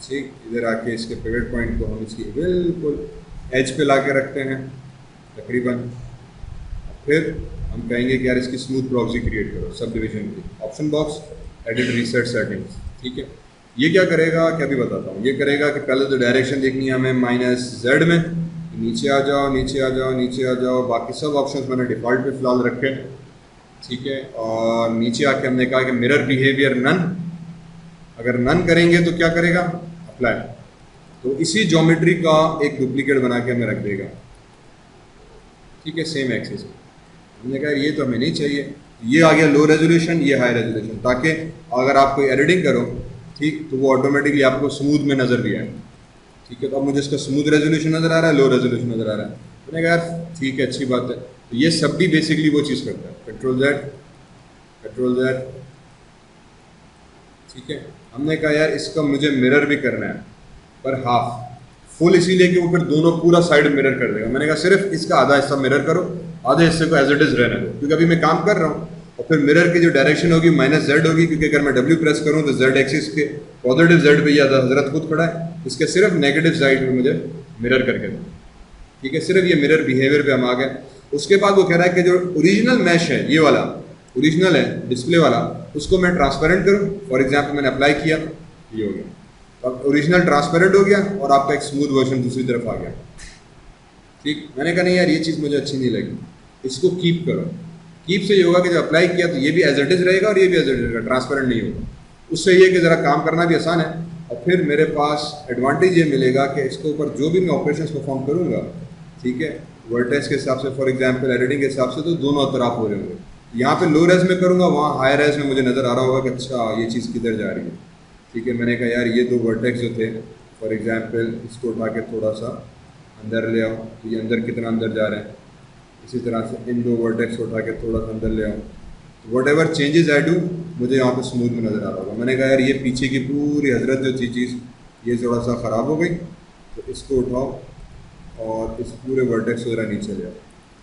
A: ठीक, इधर आके इसके पिवट पॉइंट को हम इसकी बिल्कुल एज पे ला के रखते हैं तकरीबन। फिर हम कहेंगे कि यार इसकी स्मूथ प्रॉक्सी क्रिएट करो सब डिवीजन की, option box, edit reset settings. ठीक है, ये क्या करेगा, क्या भी बताता हूँ। ये करेगा कि पहले तो डायरेक्शन देखनी है हमें -z में, नीचे आ जाओ, नीचे आ जाओ, नीचे आ जाओ, बाकी सब ऑप्शंस मैंने डिफ़ॉल्ट पे फिलहाल रखे। ठीक है, और नीचे आके हमने कहा कि मिरर बिहेवियर नन, अगर नन करेंगे तो क्या करेगा, अप्लाई, तो इसी ज्योमेट्री का एक डुप्लीकेट बना के हमें रख देगा। ठीक है, सेम एक्सिस। हमने कहा ये तो हमें नहीं चाहिए, ये आ गया लो रेजोल्यूशन, ये हाई रेजोल्यूशन, ताकि अगर आप कोई एडिटिंग करो ठीक तो वो ऑटोमेटिकली आपको स्मूथ में नज़र भी आए। ठीक है, तो अब मुझे इसका स्मूथ रेजोल्यूशन नज़र आ रहा है, लो रेजोल्यूशन नज़र आ रहा है। मैंने कहा यार ठीक है, अच्छी बात है। तो ये सब भी बेसिकली वो चीज़ करता है, कंट्रोल Z, कंट्रोल Z। ठीक है, हमने कहा यार इसका मुझे मिरर भी करना है, पर हाफ, फुल इसीलिए कि वो फिर दोनों पूरा साइड मिरर कर देगा। मैंने कहा सिर्फ इसका आधा हिस्सा मिरर करो, आधे हिस्से को एज इट इज़ रहने दो, क्योंकि अभी मैं काम कर रहा हूँ। और फिर मिरर की जो डायरेक्शन होगी -z होगी, क्योंकि अगर मैं W प्रेस करूँ तो Z एक्सिस के पॉजिटिव Z पे ये हजरत खुद खड़ा है, इसके सिर्फ नेगेटिव साइड में मुझे मिरर करके दो। ठीक है, सिर्फ ये मिरर बिहेवियर पे हम आ गए। उसके बाद वो कह रहा है कि जो ओरिजिनल मैश है, ये वाला ओरिजिनल है डिस्प्ले वाला, उसको मैं ट्रांसपेरेंट करूँ। फॉर एग्जाम्पल मैंने अप्लाई किया, ये हो गया, अब ओरिजिनल ट्रांसपेरेंट हो गया और आपका एक स्मूथ वर्जन दूसरी तरफ आ गया। ठीक, मैंने कहा नहीं यार ये चीज़ मुझे अच्छी नहीं लगी, इसको कीप करो। कीप से ये होगा कि जब अप्लाई किया तो ये भी एज इट इज़ रहेगा और ये भी एज इट इज़ रहेगा, ट्रांसपेरेंट नहीं होगा। उससे ये कि ज़रा काम करना भी आसान है, और फिर मेरे पास एडवांटेज ये मिलेगा कि इसके ऊपर जो भी मैं ऑपरेशंस परफॉर्म करूँगा, ठीक है, वर्टेक्स के हिसाब से, फॉर एग्जांपल एडिटिंग के हिसाब से, तो दोनों तरफ हो रहे होंगे। यहाँ पे लो रेज में करूँगा, वहाँ हाई रेज में मुझे नज़र आ रहा होगा कि अच्छा ये चीज़ किधर जा रही है। ठीक है, मैंने कहा यार ये दो वर्टेक्स जो थे, फॉर एग्जांपल इसको उठा के थोड़ा सा अंदर ले आओ, तो ये अंदर कितना अंदर जा रहे हैं, इसी तरह से इन दो वर्टेक्स को उठा के थोड़ा सा अंदर ले आओ, तो what ever changes I do मुझे यहाँ पे स्मूथ में नज़र आ रहा होगा। मैंने कहा यार ये पीछे की पूरी हजरत जो थी चीज़, ये थोड़ा सा ख़राब हो गई, तो इसको उठाओ और इस पूरे वर्टेक्स को ज़रा नीचे ले आओ।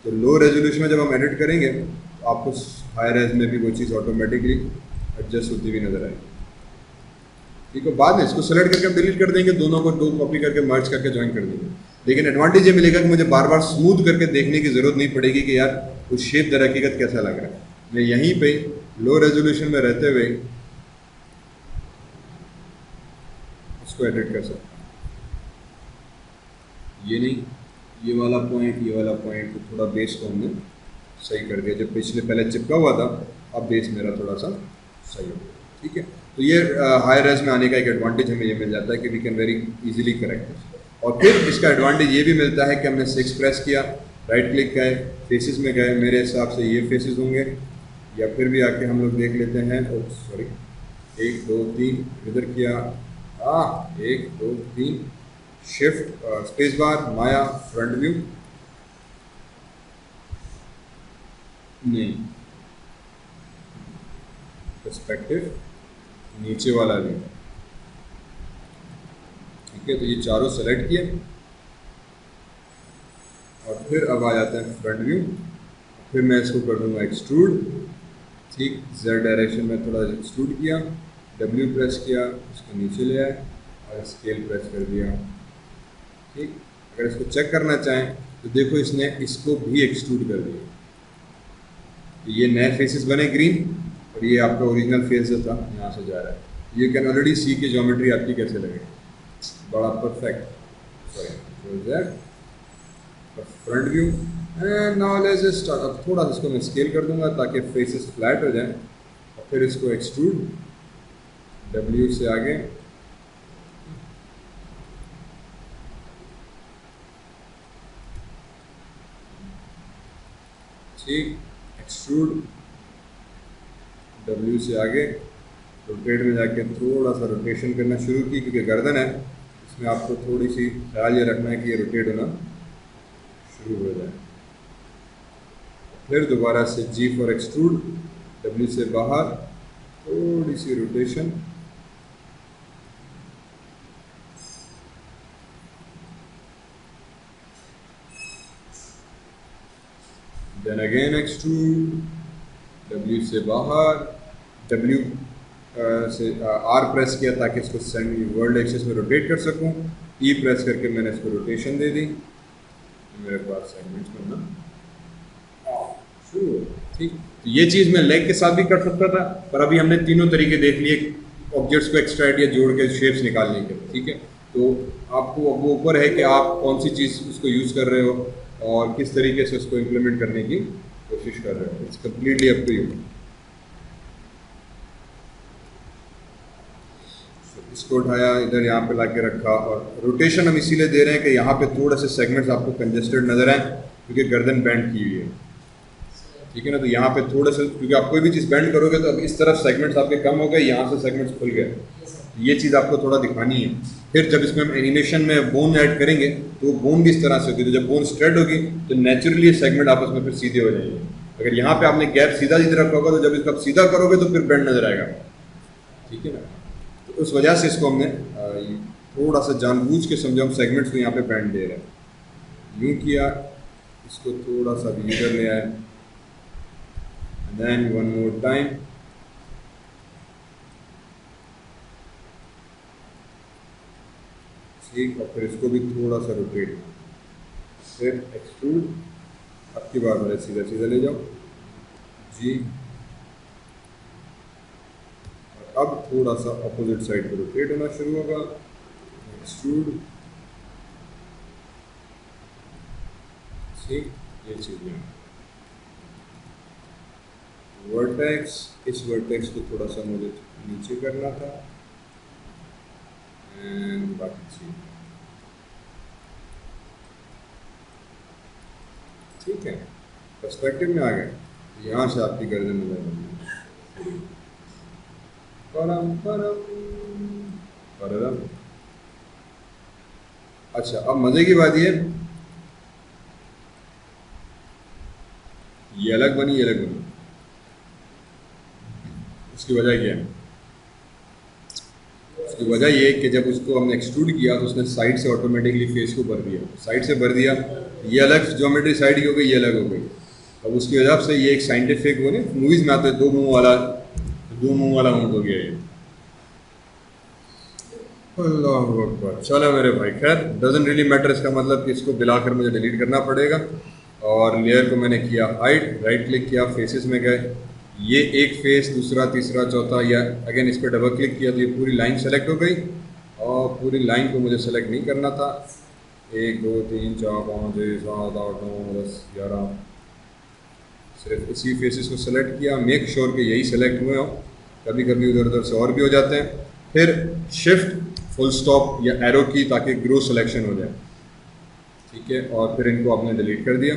A: तो लो रेजोल्यूशन में जब हम एडिट करेंगे तो आपको हाई रेज में भी वो चीज़ ऑटोमेटिकली एडजस्ट होती हुई नज़र आएगी। ठीक है, बाद में इसको सेलेक्ट करके हम डिलीट कर देंगे, दोनों को दो कॉपी करके मर्ज करके ज्वाइन कर देंगे। लेकिन एडवांटेज ये मिलेगा कि मुझे बार बार स्मूथ करके देखने की ज़रूरत नहीं पड़ेगी कि यार वो शेप दर हकीकत कैसा लग रहा है। मैं यहीं पे लो रेजोल्यूशन में रहते हुए इसको एडिट कर सकता हूँ। ये नहीं, ये वाला पॉइंट तो थोड़ा बेस को हमने सही कर दिया, जब पिछले पहले चिपका हुआ था, अब बेस मेरा थोड़ा सा सही हो गया। ठीक है, तो ये हाई रेज में आने का एक एडवांटेज हमें ये मिल जाता है कि we can very easily correct this. और फिर इसका एडवांटेज ये भी मिलता है कि हमने 6 प्रेस किया, राइट क्लिक गए, फेसेस में गए, मेरे हिसाब से ये फेसेस होंगे, या फिर भी आके हम लोग देख लेते हैं, सॉरी 1 2 3 इधर किया, 1 2 3 शिफ्ट स्पेस बार, माया फ्रंट व्यू, नहीं पर्सपेक्टिव, नीचे वाला व्यू। ठीक है, तो ये चारों सेलेक्ट किए और फिर अब आ जाते हैं फ्रंट व्यू। फिर मैं इसको कर दूंगा एक्सट्रूड। ठीक, Z डायरेक्शन में थोड़ा एक्सट्रूड किया, W प्रेस किया, इसको नीचे ले आए और स्केल प्रेस कर दिया। ठीक, अगर इसको चेक करना चाहें तो देखो इसने इसको भी एक्सट्रूड कर दिया, तो ये नए फेसेस बने ग्रीन, और ये आपका ओरिजिनल फेस जो था यहाँ से जा रहा है। यू कैन ऑलरेडी सी की ज्योमेट्री आपकी कैसे लगेगी, बड़ा perfect. Sorry, front view and now let's start. अब थोड़ा सा इसको मैं स्केल कर दूंगा ताकि फेसेस फ्लैट हो जाए, और फिर इसको एक्सट्रूड, W से आगे, ठीक, एक्सट्रूड, W से आगे, रोटेट में जाके थोड़ा सा रोटेशन करना शुरू की, क्योंकि गर्दन है, इसमें आपको थोड़ी सी ख्याल ये रखना है कि ये रोटेट होना शुरू हो जाए। फिर दोबारा से G फॉर एक्सट्रूड, W से बाहर, थोड़ी सी rotation, then again extrude, W से बाहर, W से R प्रेस किया ताकि इसको वर्ल्ड एक्सिस में रोटेट कर सकूं, E प्रेस करके मैंने इसको रोटेशन दे दी, मेरे पास सेगमेंट्स में ना शुरू हो। ठीक, तो ये चीज़ मैं लेग के साथ भी कर सकता था, पर अभी हमने तीनों तरीके देख लिए ऑब्जेक्ट्स को एक्सट्रैक्ट या जोड़ के शेप्स निकालने के। ठीक है, तो आपको अब वो ऊपर है कि आप कौन सी चीज़ उसको यूज़ कर रहे हो और किस तरीके से उसको इम्प्लीमेंट करने की कोशिश कर रहे हो। It's completely up to you. इसको उठाया, इधर यहाँ पे लाके रखा, और रोटेशन हम इसीलिए दे रहे हैं कि यहाँ पे थोड़े से सेगमेंट्स आपको कंजेस्टेड नजर आए क्योंकि गर्दन बैंड की हुई है। ठीक है ना, तो यहाँ पे थोड़े से, क्योंकि आप कोई भी चीज़ बैंड करोगे तो अब इस तरफ सेगमेंट्स आपके कम हो गए, यहाँ से सेगमेंट्स खुल गए। ये चीज़ आपको थोड़ा दिखानी है। फिर जब इसमें हम एनिमेशन में बोन ऐड करेंगे तो वो बोन भी इस तरह से होगी, तो जब बोन स्ट्रेट होगी तो नेचुरली सेगमेंट आपस में फिर सीधे हो जाएंगे। अगर यहाँ पे आपने गैप सीधा सीधा रखा होगा तो जब इसको आप सीधा करोगे तो फिर बैंड नजर आएगा। ठीक है ना, तो उस वजह से इसको हमने थोड़ा सा जानबूझ के समझो, हम सेगमेंट्स को यहाँ पे बैंड दे रहे हैं। यूँ किया, इसको थोड़ा सा भी इधर ले आए, देन वन मोर टाइम, ठीक, और फिर इसको भी थोड़ा सा रोटेट, फिर एक्सट्रूड। अब की बार मेरे सीधा सीधा ले जाओ जी, और अब थोड़ा सा अपोजिट साइड पर रोटेट होना शुरू होगा, एक्सट्रूड। ठीक, ये चीज़ है वर्टेक्स। इस वर्टेक्स को थोड़ा सा मुझे नीचे करना था, एंड बाकी चीज ठीक है, पर्सपेक्टिव में आ गए। यहाँ से आपकी गर्दन नजर आएगी, परम परम परम। अच्छा, अब मजे की बात ये अलग बनी, ये अलग बनी। उसकी वजह क्या है? उसकी वजह ये कि जब उसको हमने एक्सट्रूड किया तो उसने साइड से ऑटोमेटिकली फेस को भर दिया, साइड से भर दिया, ये अलग ज्योमेट्री साइड की हो गई, ये अलग हो गई। अब उसकी वजह से ये एक साइंटिफिक वो नहीं मूवीज में आते हैं, दो मुंह वाला ऊँट हो गया ये। अल्लाह अकबर। चलो मेरे भाई, खैर डजंट रियली मैटर। इसका मतलब कि इसको मिलाकर मुझे डिलीट करना पड़ेगा। और लेयर को मैंने किया हाइड, राइट क्लिक किया, फेसेस में गए, ये एक फेस, दूसरा, तीसरा, चौथा, या अगेन इस पर डबल क्लिक किया तो ये पूरी लाइन सेलेक्ट हो गई। और पूरी लाइन को मुझे सेलेक्ट नहीं करना था। 1 2 3 4 5 6 7 8 9 10 11, सिर्फ इसी फेसेस को सेलेक्ट किया। मेक श्योर कि यही सेलेक्ट हुए हो, कभी कभी उधर उधर से और भी हो जाते हैं। फिर शिफ्ट फुल स्टॉप या एरो की, ताकि ग्रो सिलेक्शन हो जाए। ठीक है, और फिर इनको आपने डिलीट कर दिया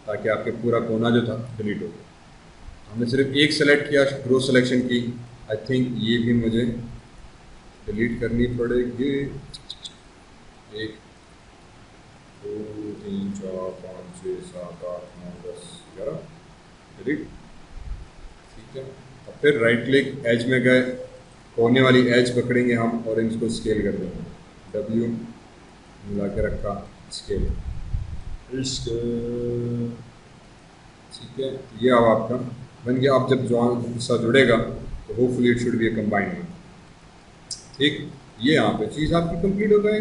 A: ताकि आपके पूरा कोना जो था डिलीट हो गया। हमने सिर्फ एक सेलेक्ट किया, ग्रो सिलेक्शन की। आई थिंक ये भी मुझे डिलीट करनी पड़ेगी। 1 2 3 4 5 6 7 8 9 10 11 डिलीट। ठीक है, और फिर राइट क्लिक, एज में गए, कोने वाली एज पकड़ेंगे हम और इनको स्केल कर देंगे। W मिला के रखा, स्केल। ठीक है, ये अब आपका बन गया। अब जब जॉइंट हिस्सा जुड़ेगा तो hopefully it should be A combined. ठीक, ये यहाँ पे चीज़ आपकी कंप्लीट हो गई।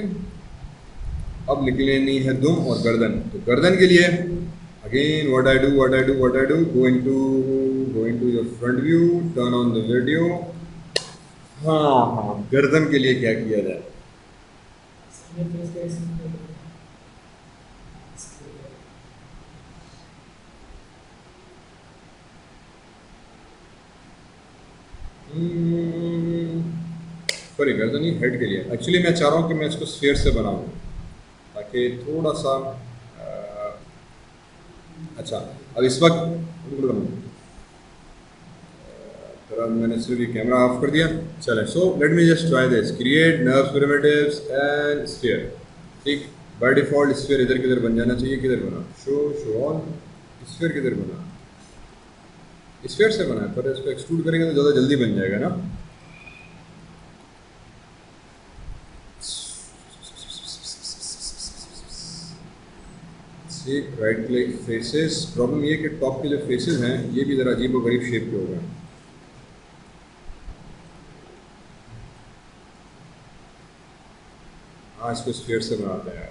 A: अब निकलेनी है दुम और गर्दन। तो गर्दन के लिए again what I do, go into your front view, turn on the video. हाँ, गर्दन के लिए क्या किया जाए? सॉरी, गर्दन ही हेड के लिए। एक्चुअली मैं चाह रहा हूँ कि मैं इसको स्फीयर से बनाऊँ ताकि थोड़ा सा अच्छा। अब इस वक्त मैंने सिर्फ कैमरा ऑफ कर दिया। चले, so let me just try this, create nerves pyramids and sphere. ठीक, बाय डिफॉल्ट स्फीयर इधर किधर बन जाना चाहिए। किधर बना? Show all. स्फीयर किधर बना? स्फीयर से बना है, पर इसको एक्सट्रूड करेंगे तो ज़्यादा जल्दी बन जाएगा ना। ठीक, राइट क्लिक, फेसेस। प्रॉब्लम ये कि टॉप के जो फेसेस हैं ये भी ज़रा अजीब और गरीब शेप के हो गए। हाँ, इसको स्फीयर से बनाते हैं।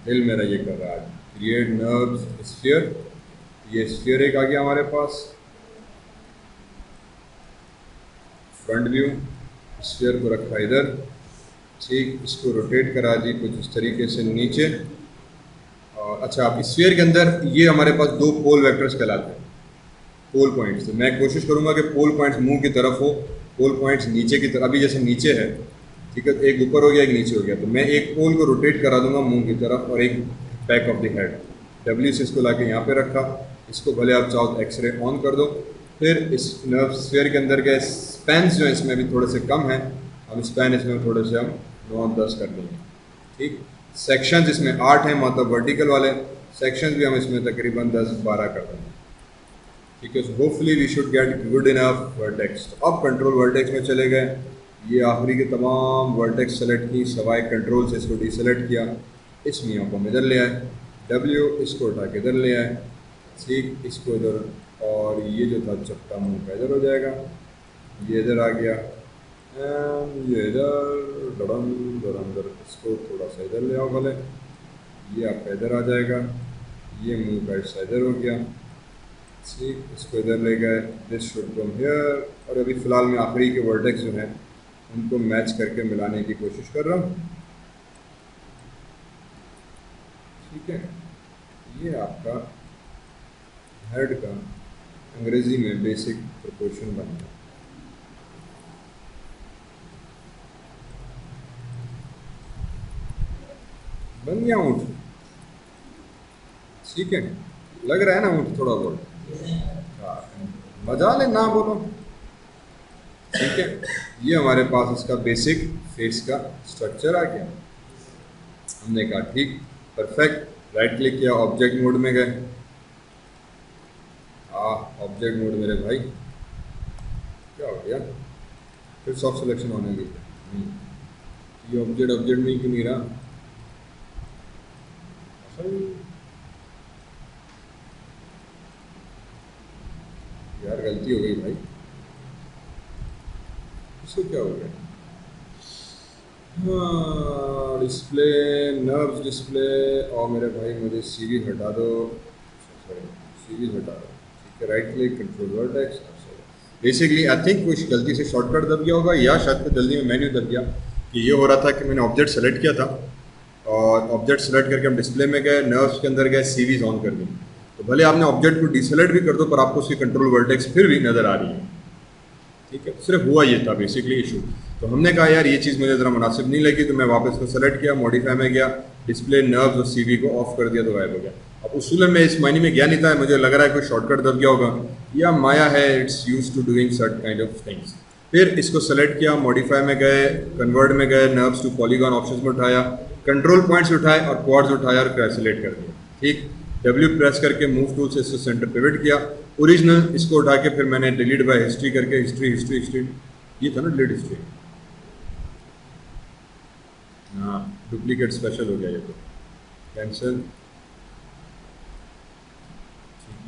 A: दिल मेरा ये कर रहा है, क्रिएट नर्व्स स्फीयर ये स्फीयर एक आ गया हमारे पास, फ्रंट व्यू, स्फीयर को रखा इधर, ठीक, इसको रोटेट करा दी कुछ इस तरीके से नीचे। और अच्छा, अब स्फीयर के अंदर ये हमारे पास दो पोल वेक्टर्स कहलाते हैं, पोल पॉइंट्स। तो मैं कोशिश करूंगा कि पोल पॉइंट्स मुंह की तरफ हो, पोल पॉइंट्स नीचे की तरफ, अभी जैसे नीचे है, ठीक है, एक ऊपर हो गया एक नीचे हो गया, तो मैं एक पोल को रोटेट करा दूंगा मुंह की तरफ और एक back of the head. W से इसको लाके यहाँ पे रखा, इसको भले आप चाहो तो एक्सरे ऑन कर दो। फिर इस नर्व स्फीयर के अंदर के स्पैन्स जो है इसमें भी थोड़े से कम हैं, हम स्पैन इसमें थोड़े से हम 9-10 कर देंगे, ठीक। सेक्शंस इसमें 8 हैं, मतलब वर्टिकल वाले सेक्शंस भी हम इसमें तकरीबन 10-12 कर देंगे, ठीक है। So hopefully we should get good enough vertex. तो अब कंट्रोल वर्टेक्स में चले गए, ये आखिरी के तमाम वर्टेक्स सेलेक्ट की, सवाए कंट्रोल से इसको डीसेलेक्ट किया, इस मियाँ को हम इधर ले आए, डब्ल्यू इसको उठा के इधर ले आए, ठीक, इसको इधर, और ये जो था चपटा मुंह का इधर हो जाएगा, ये इधर आ गया, एंड ये इधर डरम डरम डर, इसको थोड़ा सा इधर ले आओ भले, ये आपका इधर आ जाएगा, ये मुंह का हिस्सा इधर हो गया, ठीक, इसको इधर ले गए, दिस शुड कम हियर। और अभी फ़िलहाल मैं आखिरी के वर्टेक्स जो हैं उनको मैच करके मिलाने की कोशिश कर रहा हूँ, ठीक है। ये आपका हेड का अंग्रेज़ी में बेसिक प्रोपोर्शन बन गया। बन गया ऊँट, ठीक है, लग रहा है ना ऊँट थोड़ा बहुत, हाँ, मजा ले ना बोलो, ठीक है। ये हमारे पास इसका बेसिक फेस का स्ट्रक्चर आ गया। हमने कहा ठीक, परफेक्ट, राइट क्लिक किया, ऑब्जेक्ट मोड में गए, ऑब्जेक्ट मोड मेरे भाई, क्या हो गया, फिर सॉफ्ट सिलेक्शन होने की, ये ऑब्जेक्ट में क्यों नहीं रहा, यार गलती हो गई भाई, इसको क्या हो गया, हाँ, डिस्प्ले, नर्व्स डिस्प्ले, और मेरे भाई मुझे सीवी हटा दो, सॉरी सीवी हटा दो, ठीक है, right click, control vertex. Basically I think कुछ गलती से शॉर्टकट दब गया होगा, या शायद जल्दी में मेन्यू दब गया, कि ये हो रहा था कि मैंने ऑब्जेक्ट सेलेक्ट किया था, और ऑब्जेक्ट सेलेक्ट करके हम डिस्प्ले में गए, नर्व्स के अंदर गए, सीवीज ऑन कर दी, तो भले आपने ऑब्जेक्ट को डिसेलेक्ट भी कर दो पर आपको उसकी कंट्रोल वर्टेक्स फिर भी नज़र आ रही है, ठीक है। सिर्फ हुआ ये था बेसिकली इशू। तो हमने कहा यार ये चीज़ मुझे ज़रा मुनासिब नहीं लगी, तो मैं वापस को सेलेक्ट किया, मॉडिफाई में गया, डिस्प्ले, नर्व्स और सीवी को ऑफ कर दिया, तो गायब हो गया। अब उसूलन में इस मायने में गया नहीं था, मुझे लग रहा है कोई शॉर्टकट दब गया होगा, या माया है, it's use to doing sort kind of things. फिर इसको सेलेक्ट किया, मॉडिफाई में गए, कन्वर्ट में गए, नर्व्स टू पॉलीगॉन ऑप्शंस में उठाया, कंट्रोल पॉइंट्स उठाए और क्वाड्स उठाया और कैलकुलेट कर दिया, ठीक। डब्ल्यू प्रेस करके मूव टूल से इसको सेंटर पिवट किया, ओरिजिनल इसको उठा के फिर मैंने डिलीट बाय हिस्ट्री करके, हिस्ट्री हिस्ट्री हिस्ट्री, ये था ना डिलीट हिस्ट्री, हाँ, डुप्लीकेट स्पेशल हो गया ये, तो कैंसिल,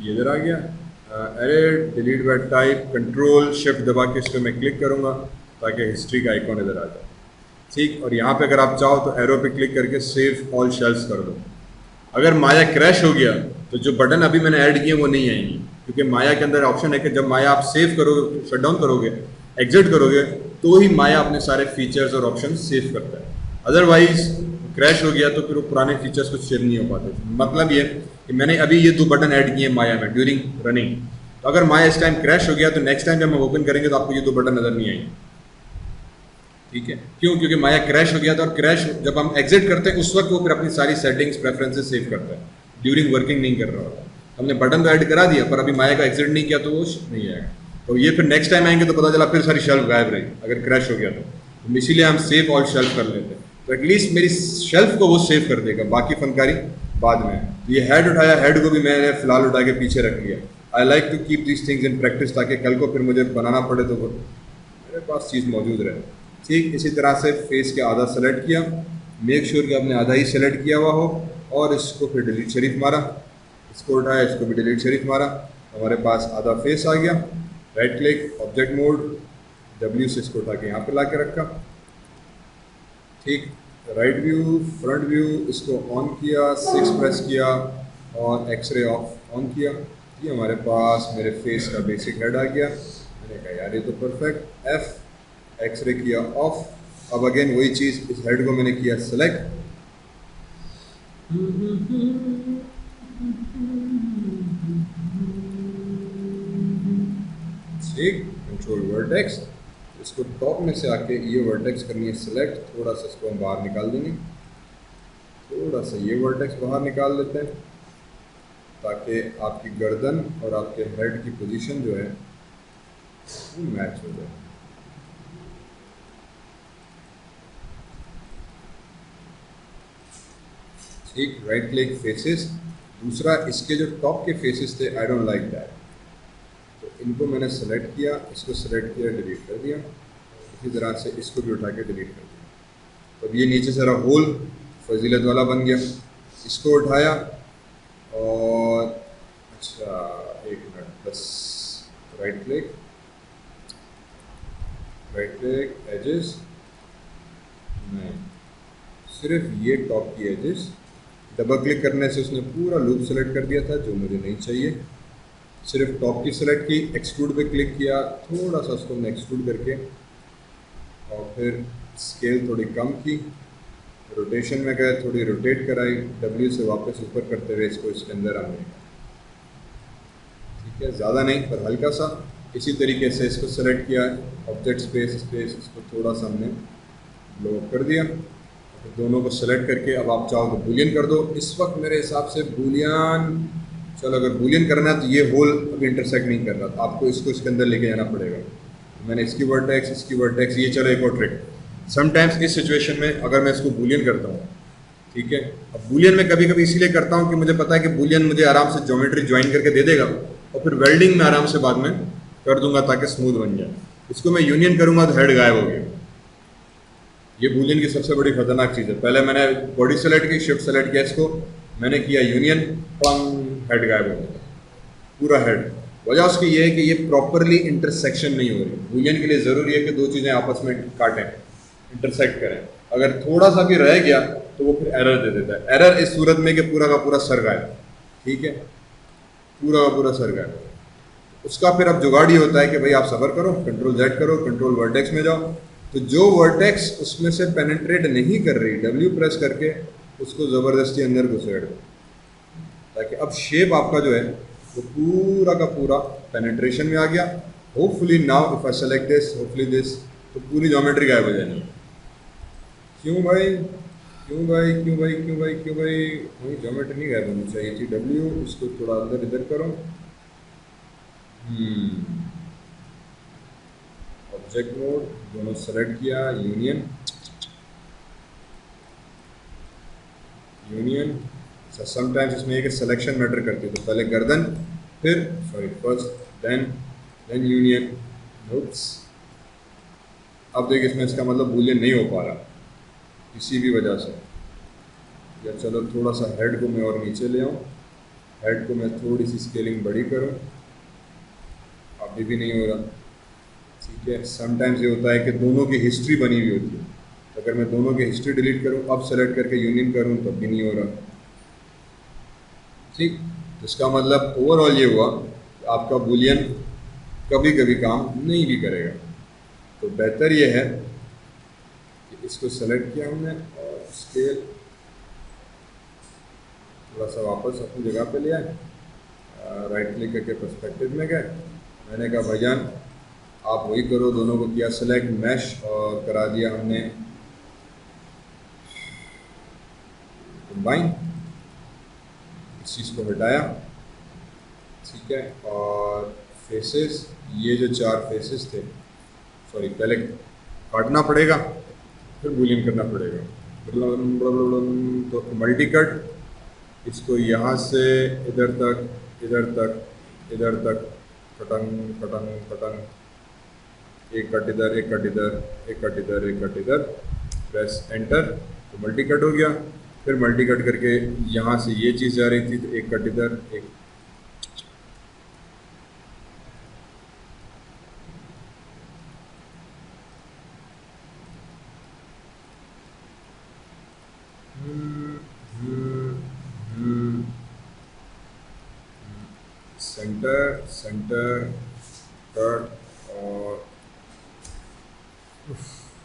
A: ये इधर आ गया, अरे delete bye type, control shift दबा के इस पर मैं क्लिक करूँगा ताकि हिस्ट्री का आइकॉन इधर आ जाए, ठीक। और यहाँ पे अगर आप चाहो तो एरो पे क्लिक करके सेव ऑल शेल्स कर दो। अगर माया क्रैश हो गया तो जो बटन अभी मैंने ऐड किए वो नहीं आएंगी, क्योंकि माया के अंदर ऑप्शन है कि जब माया आप सेव करोगे, शट डाउन करोगे, एग्जिट करोगे, तो ही माया अपने सारे फीचर्स और ऑप्शन सेव करता है। अदरवाइज क्रैश हो गया तो फिर वो पुराने फीचर्स कुछ शेयर नहीं हो पाते। मतलब ये कि मैंने अभी ये 2 बटन ऐड किए माया में ड्यूरिंग रनिंग, तो अगर माया इस टाइम क्रैश हो गया तो नेक्स्ट टाइम जब हम ओपन करेंगे तो आपको ये 2 बटन नजर नहीं आएंगे, ठीक है। क्यों? क्योंकि माया क्रैश हो गया था, और क्रैश जब हम एग्जिट करते हैं उस वक्त वो फिर अपनी सारी सेटिंग्स प्रेफरेंसेस सेव करता है, ड्यूरिंग वर्किंग नहीं कर रहा होता। हमने बटन तो ऐड करा दिया पर अभी माया का एग्जिट नहीं किया तो वो नहीं आएगा, तो ये फिर नेक्स्ट टाइम आएंगे तो पता चला फिर सारी शेल्फ गायब रही अगर क्रैश हो गया तो इसीलिए हम सेव ऑल शेल्फ कर लेते हैं, तो एटलीस्ट मेरी शेल्फ को वो सेव कर देगा, बाकी फनकारी बाद में। ये हेड उठाया, हेड को भी मैंने फिलहाल उठा के पीछे रख लिया। I like to keep this things in practice, ताकि कल को फिर मुझे बनाना पड़े तो मेरे पास चीज़ मौजूद रहे, ठीक। इसी तरह से फेस के आधा सेलेक्ट किया, मेक श्योर कि आपने आधा ही सेलेक्ट किया हुआ हो, और इसको फिर डिलीट शरीफ मारा, इसको उठाया, इसको भी डिलीट शरीफ मारा, हमारे पास आधा फेस आ गया। Right click, object mode, W से इसको उठा के यहाँ पे ला के रखा, ठीक। राइट व्यू, फ्रंट व्यू, इसको ऑन किया, 6 प्रेस किया और एक्सरे ऑफ ऑन किया, ये हमारे पास मेरे फेस का बेसिक हेड आ गया। मैंने कहा यार ये तो परफेक्ट। एफ एक्सरे किया ऑफ। अब अगेन वही चीज़, इस हेड को मैंने किया सेलेक्ट। ठीक, कंट्रोल वर्टेक्स। इसको टॉप में से आके ये वर्टेक्स करनी है सेलेक्ट। थोड़ा सा इसको हम बाहर निकाल देंगे, थोड़ा सा ये वर्टेक्स बाहर निकाल लेते हैं ताकि आपकी गर्दन और आपके हेड की पोजीशन जो है वो मैच हो जाए। ठीक, राइट क्लिक फेसेस। दूसरा, इसके जो टॉप के फेसेस थे आई डोंट लाइक दैट, तो इनको मैंने सेलेक्ट किया, इसको सेलेक्ट किया, डिलीट कर दिया। इसी तरह से इसको भी उठा के डिलीट कर दिया। तो अब ये नीचे सारा होल फजीलत वाला बन गया। इसको उठाया और अच्छा एक मिनट बस, राइट क्लिक एजेस, नहीं सिर्फ ये टॉप की एजेस। डबल क्लिक करने से उसने पूरा लूप सेलेक्ट कर दिया था जो मुझे नहीं चाहिए। सिर्फ टॉप की सेलेक्ट की, एक्सट्रूड पे क्लिक किया, थोड़ा सा उसको हमने एक्सट्रूड करके और फिर स्केल थोड़ी कम की, रोटेशन में गए, थोड़ी रोटेट कराई, डब्ल्यू से वापस ऊपर करते हुए इसको इसके अंदर आने का। ठीक है, ज़्यादा नहीं पर हल्का सा। इसी तरीके से इसको सेलेक्ट किया, ऑब्जेक्ट स्पेस, इसको थोड़ा सा हमने ब्लो कर दिया। तो दोनों को सेलेक्ट करके अब आप चाहो तो बूलियन कर दो। इस वक्त मेरे हिसाब से बूलियन, चलो अगर बूलियन करना है तो ये होल अभी इंटरसेक्ट नहीं कर रहा, तो आपको इसको इसके अंदर लेके जाना पड़ेगा। मैंने इसकी वर्टेक्स, ये चलो एक और ट्रिक। समटाइम्स इस सिचुएशन में अगर मैं इसको बूलियन करता हूँ, ठीक है, अब बूलियन में कभी कभी इसीलिए करता हूँ कि मुझे पता है कि बूलियन मुझे आराम से ज्योमेट्री ज्वाइन करके दे देगा और फिर वेल्डिंग में आराम से बाद में कर दूंगा ताकि स्मूथ बन जाए। इसको मैं यूनियन करूंगा तो हेड गायब हो गया। ये बूलियन की सबसे बड़ी खतरनाक चीज़ है। पहले मैंने बॉडी सेलेक्ट की, शिफ्ट सेलेक्ट किया, इसको मैंने किया यूनियन, पंग, हेड गायब हो गया, पूरा हेड। वजह उसकी ये है कि ये प्रॉपरली इंटरसेक्शन नहीं हो रही। बूलियन के लिए ज़रूरी है कि दो चीज़ें आपस में काटें, इंटरसेक्ट करें। अगर थोड़ा सा भी रह गया तो वो फिर एरर दे देता है। एरर इस सूरत में कि पूरा का पूरा सर गायब, ठीक है, पूरा का पूरा सर गायब। उसका फिर अब जुगाड़ ये होता है कि भाई आप सब्र करो, कंट्रोल जेड करो, कंट्रोल वर्टेक्स में जाओ, तो जो वर्टेक्स उसमें से पेनिट्रेट नहीं कर रही, डब्ल्यू प्रेस करके उसको ज़बरदस्ती अंदर घुसेड़ दो, ताकि अब शेप आपका जो है वो पूरा का पूरा पेनिट्रेशन में आ गया। Hopefully now if I select this, hopefully this, तो पूरी ज्योमेट्री गायब हो जाएगी। क्यों भाई, क्यों भाई, क्यों भाई, क्यों भाई, क्यों भाई, वही ज्योमेट्री नहीं गायब होनी चाहिए थी। डब्ल्यू, इसको थोड़ा अंदर इधर करो। ऑब्जेक्ट मोड, दोनों सेलेक्ट किया, यूनियन, समटाइम्स इसमें एक सिलेक्शन मैटर करती है, तो पहले गर्दन, फिर फर्स्ट देन यूनियन। नोट्स, अब देखिए इसमें इसका मतलब बूलियन नहीं हो पा रहा किसी भी वजह से। या चलो थोड़ा सा हेड को मैं और नीचे ले आऊँ, हेड को मैं थोड़ी सी स्केलिंग बड़ी करूँ, अभी भी नहीं हो रहा। ठीक है, समटाइम्स ये होता है कि दोनों की हिस्ट्री बनी हुई होती है, अगर मैं दोनों की हिस्ट्री डिलीट करूँ, अब सेलेक्ट करके यूनियन करूँ तो भी नहीं हो रहा। ठीक, इसका मतलब ओवरऑल ये हुआ कि आपका बूलियन कभी कभी काम नहीं भी करेगा। तो बेहतर ये है कि इसको सेलेक्ट किया हमने और स्केल थोड़ा सा वापस अपनी जगह पे लिया, राइट क्लिक करके पर्सपेक्टिव में गए। मैंने कहा भाईजान आप वही करो, दोनों को किया सेलेक्ट, मैश, और करा दिया हमने कंबाइन। इस चीज़ को हटाया, ठीक है, और फेसेस, ये जो चार फेसेस थे, सॉरी पहले काटना पड़ेगा फिर बूलियन करना पड़ेगा। तो मल्टी कट, इसको यहाँ से इधर तक, इधर तक, इधर तक, कटंग कटंग कटंग, एक कट इधर, एक कट इधर, एक कट इधर, एक कट इधर, प्रेस एंटर, तो मल्टी कट हो गया। फिर मल्टी कट करके यहाँ से ये चीज़ जा रही थी, तो एक कट इधर, एक, सेंटर सेंटर कट और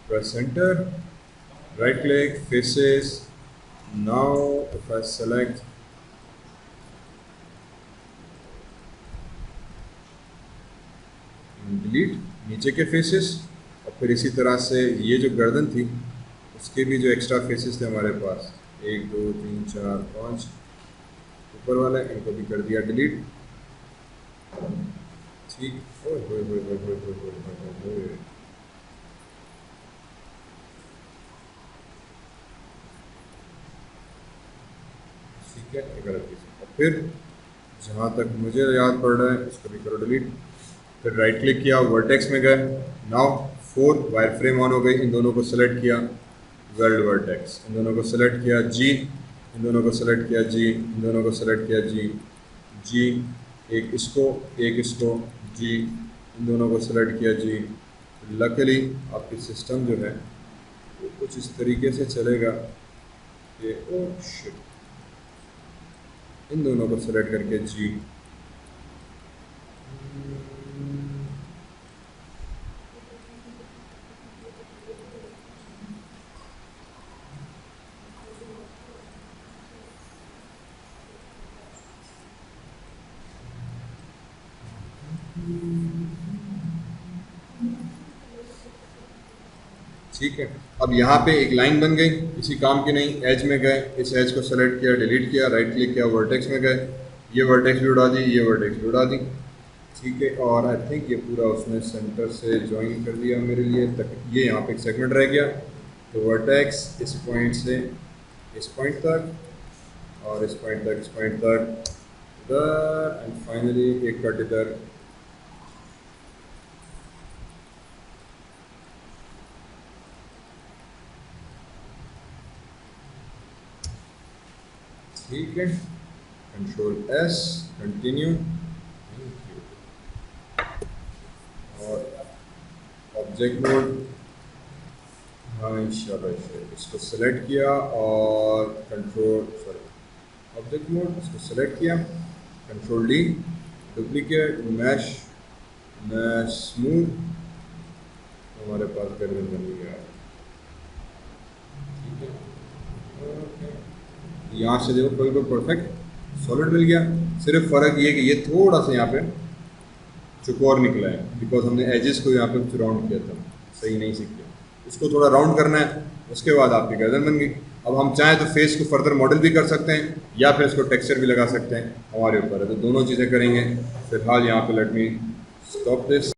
A: press center, right click, faces. Now if I select delete नीचे के फेसेस, और फिर इसी तरह से ये जो गर्दन थी उसके भी जो एक्स्ट्रा फेसेस थे हमारे पास 1 2 3 4 5 ऊपर वाले, इनको भी कर दिया डिलीट। ठीक, ठीक है, और फिर जहाँ तक मुझे याद पड़ रहा है इसको भी करो डिलीट। फिर राइट क्लिक किया, वर्टेक्स में गए, नाउ 4 वायर फ्रेम ऑन हो गई, इन दोनों को सेलेक्ट किया, वेल्ड वर्टेक्स, इन दोनों को सेलेक्ट किया, जी, इन दोनों को सेलेक्ट किया, जी, इन दोनों को सेलेक्ट किया, जी, जी, एक इसको, जी, इन दोनों को सेलेक्ट किया, जी। लकीली आपकी सिस्टम जो है वो कुछ इस तरीके से चलेगा कि ओ शिट, इन दोनों को सेलेक्ट करके जी, ठीक है। अब यहाँ पे एक लाइन बन गई, किसी काम की नहीं, एज में गए, इस एज को सेलेक्ट किया, डिलीट किया, राइट क्लिक किया, वर्टेक्स में गए, ये वर्टेक्स भी उड़ा दी, ये वर्टेक्स भी उड़ा दी। ठीक है, और आई थिंक ये पूरा उसने सेंटर से ज्वाइन कर दिया मेरे लिए तक, ये यहाँ पे एक सेगमेंट रह गया, तो वर्टेक्स इस पॉइंट से इस पॉइंट तक, और इस पॉइंट तक इधर, एंड फाइनली एक कट इधर। ठीक है, कंट्रोल एस, कंटिन्यू, और ऑब्जेक्ट मोड, हाँ इंशाल्लाह इसको सेलेक्ट किया, और ऑब्जेक्ट मोड इसको सेलेक्ट किया, control D, duplicate, mesh smooth, हमारे पास गर्दन बन गया। ठीक है, ओके, यहाँ से देखो बिल्कुल परफेक्ट सॉलिड मिल गया। सिर्फ फ़र्क ये कि ये थोड़ा सा यहाँ पे चुकोर निकला है, बिकॉज हमने एजेस को यहाँ पे कुछ राउंड किया था, सही नहीं सीखे, इसको थोड़ा राउंड करना है, उसके बाद आपकी गर्दन बन गई। अब हम चाहें तो फेस को फर्दर मॉडल भी कर सकते हैं, या फिर इसको टेक्सचर भी लगा सकते हैं, हमारे ऊपर है, तो दोनों चीज़ें करेंगे। फिलहाल यहाँ पे लेट मी स्टॉप दिस।